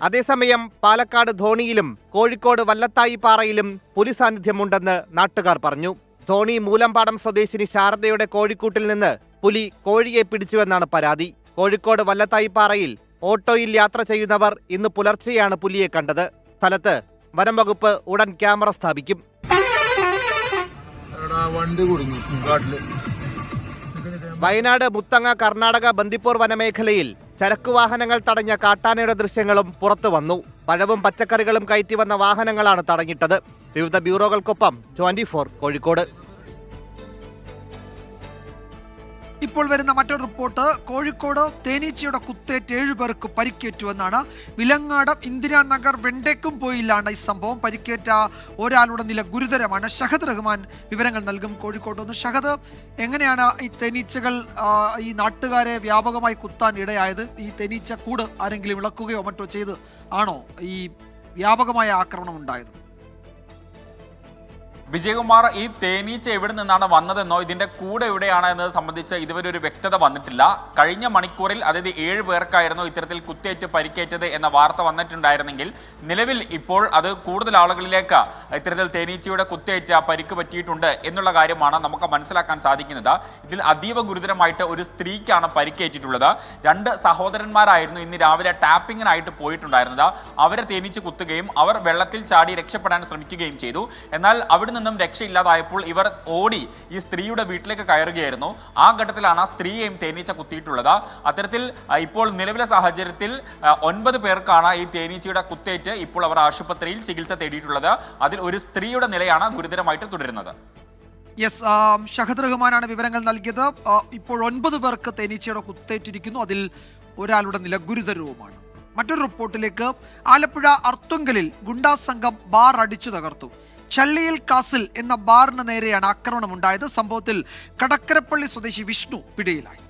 അതേസമയം പാലക്കാട് ധോണിയിലും കോഴിക്കോട് വല്ലത്തായിപ്പാറയിലും പുലി സാന്നിധ്യമുണ്ടെന്ന് നാട്ടുകാർ പറഞ്ഞു. ധോണി മൂലമ്പാടം സ്വദേശിനി ശാരദയുടെ കോഴിക്കൂട്ടിൽ നിന്ന് പുലി കോഴിയെ പിടിച്ചുവെന്നാണ് പരാതി. കോഴിക്കോട് വല്ലത്തായിപ്പാറയിൽ ഓട്ടോയിൽ യാത്ര ചെയ്യുന്നവർ ഇന്ന് പുലർച്ചെയാണ് പുലിയെ കണ്ടത്. സ്ഥലത്ത് വനം വകുപ്പ് ഉടൻ ക്യാമറ സ്ഥാപിക്കും. വയനാട് മുത്തങ്ങ കർണാടക ബന്ദിപ്പൂർ വനമേഖലയിൽ ചരക്കുവാഹനങ്ങൾ തടഞ്ഞ കാട്ടാനയുടെ ദൃശ്യങ്ങളും പുറത്തു വന്നു. പഴവും പച്ചക്കറികളും കയറ്റി വന്ന വാഹനങ്ങളാണ് തടഞ്ഞിട്ടത്. വിവിധ ബ്യൂറോകൾക്കൊപ്പം 24 കോഴിക്കോട്. ഇപ്പോൾ വരുന്ന മറ്റൊരു റിപ്പോർട്ട്, കോഴിക്കോട് തേനീച്ചയുടെ കുത്തേറ്റ് 7 പേർക്ക് പരിക്കേറ്റുവെന്നാണ്. വിലങ്ങാട് ഇന്ദിരാനഗർ വെണ്ടേക്കും പോയില്ലാണ് ഈ സംഭവം. പരിക്കേറ്റ ഒരാളുടെ നില ഗുരുതരമാണ്. ഷഹദ് റഹ്മാൻ വിവരങ്ങൾ നൽകും കോഴിക്കോട് നിന്ന്. ഷഹദ്, എങ്ങനെയാണ് ഈ തേനീച്ചകൾ ഈ നാട്ടുകാരെ വ്യാപകമായി കുത്താൻ ഇടയായത്? ഈ തേനീച്ച കൂട് ആരെങ്കിലും ഇളക്കുകയോ മറ്റോ ചെയ്ത് ആണോ ഈ വ്യാപകമായ ആക്രമണം ഉണ്ടായത്? വിജയകുമാർ, ഈ തേനീച്ച എവിടെ നിന്നാണ് വന്നതെന്നോ ഇതിന്റെ കൂടെ എവിടെയാണ് എന്നത് സംബന്ധിച്ച് ഇതുവരെ ഒരു വ്യക്തത വന്നിട്ടില്ല. കഴിഞ്ഞ മണിക്കൂറിൽ, അതായത് 7 പേർക്കായിരുന്നു ഇത്തരത്തിൽ കുത്തേറ്റ് പരിക്കേറ്റത് എന്ന വാർത്ത വന്നിട്ടുണ്ടായിരുന്നെങ്കിൽ നിലവിൽ ഇപ്പോൾ അത് കൂടുതൽ ആളുകളിലേക്ക് ഇത്തരത്തിൽ തേനീച്ചയുടെ കുത്തേറ്റ് പരിക്ക് പറ്റിയിട്ടുണ്ട് എന്നുള്ള കാര്യമാണ് നമുക്ക് മനസ്സിലാക്കാൻ സാധിക്കുന്നത്. ഇതിൽ അതീവ ഗുരുതരമായിട്ട് ഒരു സ്ത്രീക്കാണ് പരിക്കേറ്റിട്ടുള്ളത്. 2 സഹോദരന്മാരായിരുന്നു ഇന്ന് രാവിലെ ടാപ്പിങ്ങിനായിട്ട് പോയിട്ടുണ്ടായിരുന്നത്. അവരെ തേനീച്ച കുത്തുകയും അവർ വെള്ളത്തിൽ ചാടി രക്ഷപ്പെടാൻ ശ്രമിക്കുകയും ചെയ്തു. എന്നാൽ അവിടെ നിന്നും രക്ഷയില്ലാതായപ്പോൾ ഇവർ ഓടി ഈ സ്ത്രീയുടെ വീട്ടിലേക്ക് കയറുകയായിരുന്നു. ആ ഘട്ടത്തിലാണ് സ്ത്രീയെയും തേനീച്ച കുത്തിയിട്ടുള്ളത്. അത്തരത്തിൽ ഇപ്പോൾ നിലവിലെ സാഹചര്യത്തിൽ 9 പേർക്കാണ് ഈ തേനീച്ചയുടെ കുത്തേറ്റ് ഇപ്പോൾ അവർ ആശുപത്രിയിൽ ചികിത്സ തേടിയിട്ടുള്ളത്. അതിൽ ഒരു സ്ത്രീയുടെ നിലയാണ് ഗുരുതരമായിട്ട് തുടരുന്നത്. യെസ്, ഷഹദ് റഹ്മാനാണ് വിവരങ്ങൾ നൽകിയത്. ഇപ്പോൾ 9 പേർക്ക് തേനീച്ചയുടെ കുത്തേറ്റിരിക്കുന്നു. അതിൽ ഒരാളുടെ നില ഗുരുതരവുമാണ്. മറ്റൊരു റിപ്പോർട്ടിലേക്ക്, ആലപ്പുഴ അർത്തുങ്കലിൽ ഗുണ്ടാ സംഘം ബാർ അടിച്ചു തകർത്തു. ചള്ളിയിൽ കാസിൽ എന്ന ബാറിന് നേരെയാണ് ആക്രമണമുണ്ടായത്. സംഭവത്തിൽ കടക്കരപ്പള്ളി സ്വദേശി വിഷ്ണു പിടിയിലായി.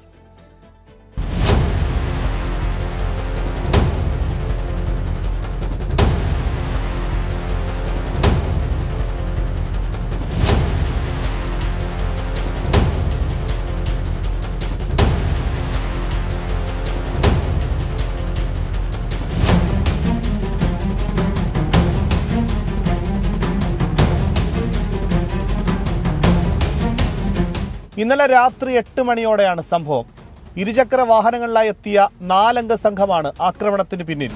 ഇന്നലെ രാത്രി 8 മണിയോടെയാണ് സംഭവം. ഇരുചക്ര വാഹനങ്ങളിലായി എത്തിയ 4 അംഗ സംഘമാണ് ആക്രമണത്തിന് പിന്നിൽ.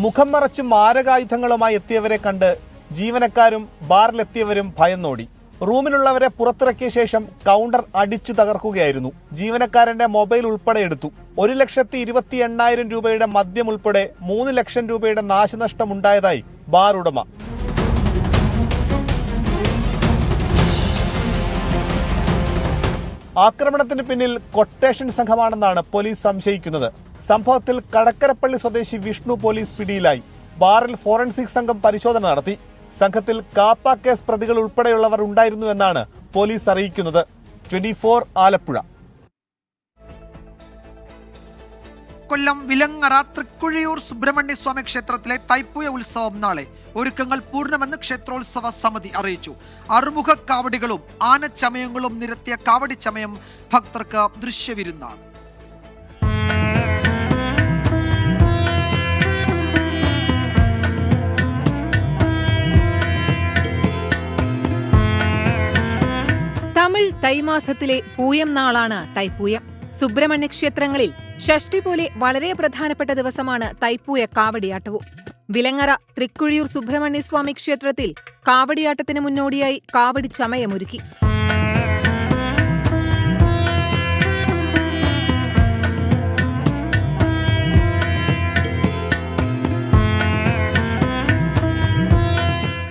മുഖം മറച്ച് മാരകായുധങ്ങളുമായി എത്തിയവരെ കണ്ട് ജീവനക്കാരും ബാറിലെത്തിയവരും ഭയന്നോടി. റൂമിലുള്ളവരെ പുറത്തിറക്കിയ ശേഷം കൗണ്ടർ അടിച്ചു തകർക്കുകയായിരുന്നു. ജീവനക്കാരന്റെ മൊബൈൽ ഉൾപ്പെടെ എടുത്തു. 1,28,000 രൂപയുടെ മദ്യം ഉൾപ്പെടെ 3 ലക്ഷം രൂപയുടെ നാശനഷ്ടമുണ്ടായതായി ബാർ ഉടമ. ആക്രമണത്തിന് പിന്നിൽ കൊട്ടേഷൻ സംഘമാണെന്നാണ് പോലീസ് സംശയിക്കുന്നത്. സംഭവത്തിൽ കടക്കരപ്പള്ളി സ്വദേശി വിഷ്ണു പോലീസ് പിടിയിലായി. ബാറിൽ ഫോറൻസിക് സംഘം പരിശോധന നടത്തി. സംഘത്തിൽ കാപ്പ കേസ് പ്രതികൾ ഉൾപ്പെടെയുള്ളവർ ഉണ്ടായിരുന്നുവെന്നാണ് പോലീസ് അറിയിക്കുന്നത്. 24 ആലപ്പുഴ. കൊല്ലം വിലങ്ങറ തൃക്കുഴിയൂർ സുബ്രഹ്മണ്യ സ്വാമി ക്ഷേത്രത്തിലെ തൈപ്പൂയ ഉത്സവം നാളെ. ഒരുക്കങ്ങൾ പൂർണ്ണമെന്ന് ക്ഷേത്രോത്സവ സമിതി അറിയിച്ചു. അറുമുഖ കാവടികളും ആനച്ചമയങ്ങളും നിരത്തിയ കാവടി ചമയം ഭക്തർക്ക് ദൃശ്യവിരുന്നാണ്. തമിഴ് തൈമാസത്തിലെ പൂയം നാളാണ് തൈപ്പൂയം. സുബ്രഹ്മണ്യ ക്ഷേത്രങ്ങളിൽ ഷഷ്ടി പോലെ വളരെ പ്രധാനപ്പെട്ട ദിവസമാണ് തൈപ്പൂയ കാവടിയാട്ടവും. വിലങ്ങറ തൃക്കുഴിയൂർ സുബ്രഹ്മണ്യ സ്വാമി ക്ഷേത്രത്തിൽ കാവടിയാട്ടത്തിന് മുന്നോടിയായി കാവടി ചമയമൊരുക്കി.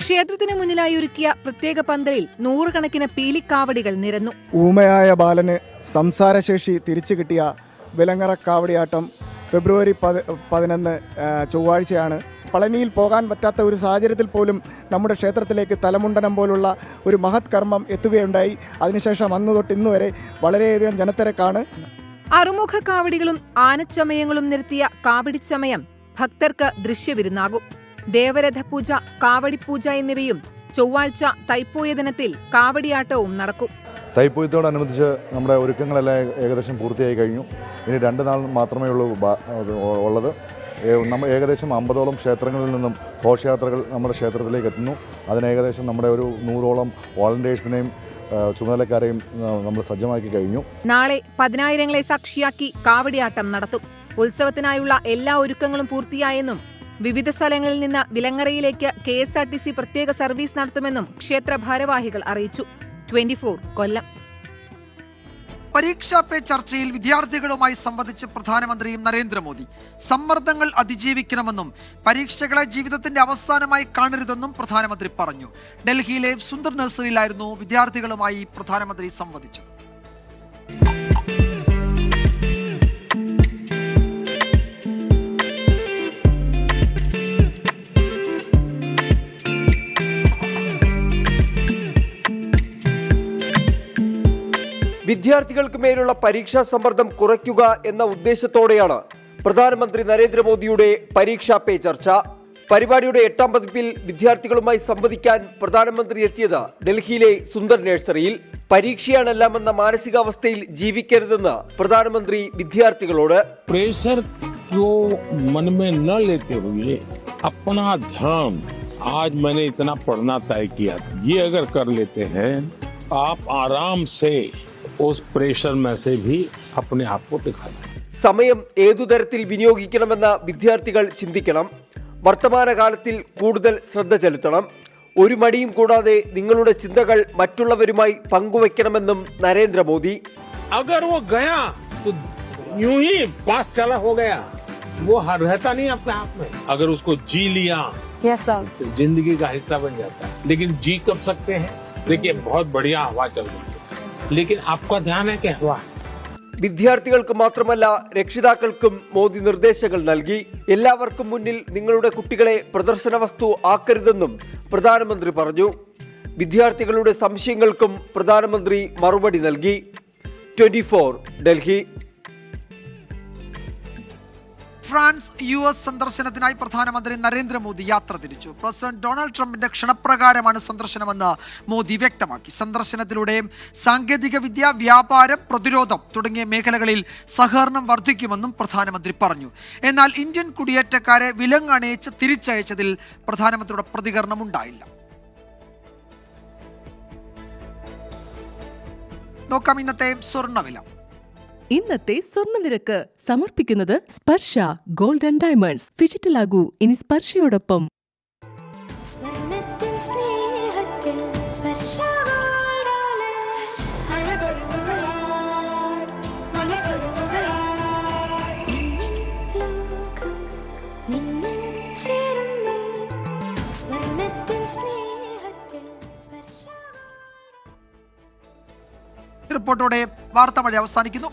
ക്ഷേത്രത്തിന് മുന്നിലായി ഒരുക്കിയ പ്രത്യേക പന്തലിൽ 100 കണക്കിന് പീലിക്കാവടികൾ നിരന്നു. ഊമയായ ബാലന് സംസാരശേഷി തിരിച്ചു കിട്ടിയ വിലങ്ങറ കാവടിയാട്ടം ഫെബ്രുവരി 11 ചൊവ്വാഴ്ചയാണ്. പളനിയിൽ പോകാൻ പറ്റാത്ത ഒരു സാഹചര്യത്തിൽ പോലും നമ്മുടെ ക്ഷേത്രത്തിലേക്ക് തലമുണ്ടനം പോലുള്ള ഒരു മഹത് കർമ്മം എത്തുകയുണ്ടായി. അതിനുശേഷം അന്ന് തൊട്ട് ഇന്ന് വരെ വളരെയധികം ജനത്തിരക്കാണ്. അറുമുഖ കാവടികളും ആനച്ചമയങ്ങളും നിരത്തിയ കാവടിച്ചമയം ഭക്തർക്ക് ദൃശ്യവിരുന്നാകും. ദേവരഥപൂജ, കാവടിപ്പൂജ എന്നിവയും ചൊവ്വാഴ്ച തൈപ്പൂയ ദിനത്തിൽ കാവടിയാട്ടവും നടക്കും. തൈപ്പൂയത്തോടനുബന്ധിച്ച് നമ്മുടെ ഒരുക്കങ്ങളെല്ലാം ഏകദേശം പൂർത്തിയായി കഴിഞ്ഞു. ഇനി 2 നാൾ മാത്രമേ ഉള്ളത്. നമ്മൾ ഏകദേശം 50ഓളം ക്ഷേത്രങ്ങളിൽ നിന്നും ഘോഷയാത്രകൾ നമ്മുടെ ക്ഷേത്രത്തിലേക്ക് എത്തുന്നു. അതിന് ഏകദേശം നമ്മുടെ ഒരു 100ഓളം വോളണ്ടിയേഴ്സിനെയും ചുമതലക്കാരെയും നമ്മൾ സജ്ജമാക്കി കഴിഞ്ഞു. നാളെ 10,000ങ്ങളെ സാക്ഷിയാക്കി കാവടിയാട്ടം നടത്തും. ഉത്സവത്തിനായുള്ള എല്ലാ ഒരുക്കങ്ങളും പൂർത്തിയായെന്നും വിവിധ സ്ഥലങ്ങളിൽ നിന്ന് വിലങ്ങറയിലേക്ക് KSRTC പ്രത്യേക സർവീസ് നടത്തുമെന്നും ക്ഷേത്ര ഭാരവാഹികൾ അറിയിച്ചു. 24 കൊല്ലം. പരീക്ഷാ പേ ചർച്ചയിൽ വിദ്യാർത്ഥികളുമായി സംവദിച്ച് പ്രധാനമന്ത്രിയും നരേന്ദ്രമോദി. സമ്മർദ്ദങ്ങൾ അതിജീവിക്കണമെന്നും പരീക്ഷകളെ ജീവിതത്തിന്റെ അവസാനമായി കാണരുതെന്നും പ്രധാനമന്ത്രി പറഞ്ഞു. ഡൽഹിയിലെ സുന്ദർ നഴ്സറിയിലായിരുന്നു വിദ്യാർത്ഥികളുമായി പ്രധാനമന്ത്രി സംവദിച്ചത്. വിദ്യാർത്ഥികൾക്ക് മേലുള്ള പരീക്ഷാ സമ്മർദ്ദം കുറയ്ക്കുക എന്ന ഉദ്ദേശത്തോടെയാണ് പ്രധാനമന്ത്രി നരേന്ദ്രമോദിയുടെ പരീക്ഷാ പേ ചർച്ച. പരിപാടിയുടെ 8ാം പതിപ്പിൽ വിദ്യാർത്ഥികളുമായി സംവദിക്കാൻ പ്രധാനമന്ത്രി എത്തിയത് ഡൽഹിയിലെ സുന്ദർ നഴ്സറിയിൽ. പരീക്ഷയാണെല്ലാമെന്ന മാനസികാവസ്ഥയിൽ ജീവിക്കരുതെന്ന് പ്രധാനമന്ത്രി വിദ്യാർത്ഥികളോട്. പ്രഷർ मन में न लेते हुए अपना ध्यान, आज मैंने इतना पढ़ना तय किया था, ये अगर कर लेते हैं आप आराम से उस प्रेशर में से भी अपने आप को दिखा सकते. സമയം ഏതു തരത്തിൽ വിനിയോഗിക്കണമെന്ന് വിദ്യാർത്ഥികൾ ചിന്തിക്കണം. വർത്തമാനകാലത്തിൽ കൂടുതൽ ശ്രദ്ധ ചെലുത്തണം. ഒരു മടിയും കൂടാതെ നിങ്ങളുടെ ചിന്തകൾ മറ്റുള്ളവരുമായി പങ്കുവെക്കണമെന്നും നരേന്ദ്രമോദി. अगर वो गया तो यूं ही पास चला हो गया, वो रहता नहीं अपने आप में. अगर उसको जी लिया तो जिंदगी का हिस्सा बन जाता है. लेकिन जी कब सकते हैं? देखिए बहुत बढ़िया हवा चल रही है, लेकिन आपका ध्यान है कि हवा. വിദ്യാർത്ഥികൾക്ക് മാത്രമല്ല രക്ഷിതാക്കൾക്കും മോദി നിർദ്ദേശങ്ങൾ നൽകി. എല്ലാവർക്കും മുന്നിൽ നിങ്ങളുടെ കുട്ടികളെ പ്രദർശന വസ്തു ആക്കരുതെന്നും പ്രധാനമന്ത്രി പറഞ്ഞു. വിദ്യാർത്ഥികളുടെ സംശയങ്ങൾക്കും പ്രധാനമന്ത്രി മറുപടി നൽകി. 24 ഡൽഹി. ഫ്രാൻസ് US സന്ദർശനത്തിനായി പ്രധാനമന്ത്രി നരേന്ദ്രമോദി യാത്ര തിരിച്ചു. പ്രസിഡന്റ് ഡൊണാൾഡ് ട്രംപിന്റെ ക്ഷണപ്രകാരമാണ് സന്ദർശനമെന്ന് മോദി വ്യക്തമാക്കി. സന്ദർശനത്തിലൂടെ സാങ്കേതിക വിദ്യ, വ്യാപാരം, പ്രതിരോധം തുടങ്ങിയ മേഖലകളിൽ സഹകരണം വർദ്ധിക്കുമെന്നും പ്രധാനമന്ത്രി പറഞ്ഞു. എന്നാൽ ഇന്ത്യൻ കുടിയേറ്റക്കാരെ വിലങ്ങണയിച്ച് തിരിച്ചയച്ചതിൽ പ്രധാനമന്ത്രിയുടെ പ്രതികരണമുണ്ടായില്ല. നോക്കാം ഇന്നത്തെ സ്വർണ്ണവില. ഇന്നത്തെ സ്വർണ്ണനിരക്ക് സമർപ്പിക്കുന്നത് സ്പർശ ഗോൾഡ് ആൻഡ് ഡയമണ്ട്സ്. ഡിജിറ്റലാകൂ ഇനി സ്പർശയോടൊപ്പം. റിപ്പോർട്ടോടെ വാർത്താമഴ അവസാനിക്കുന്നു.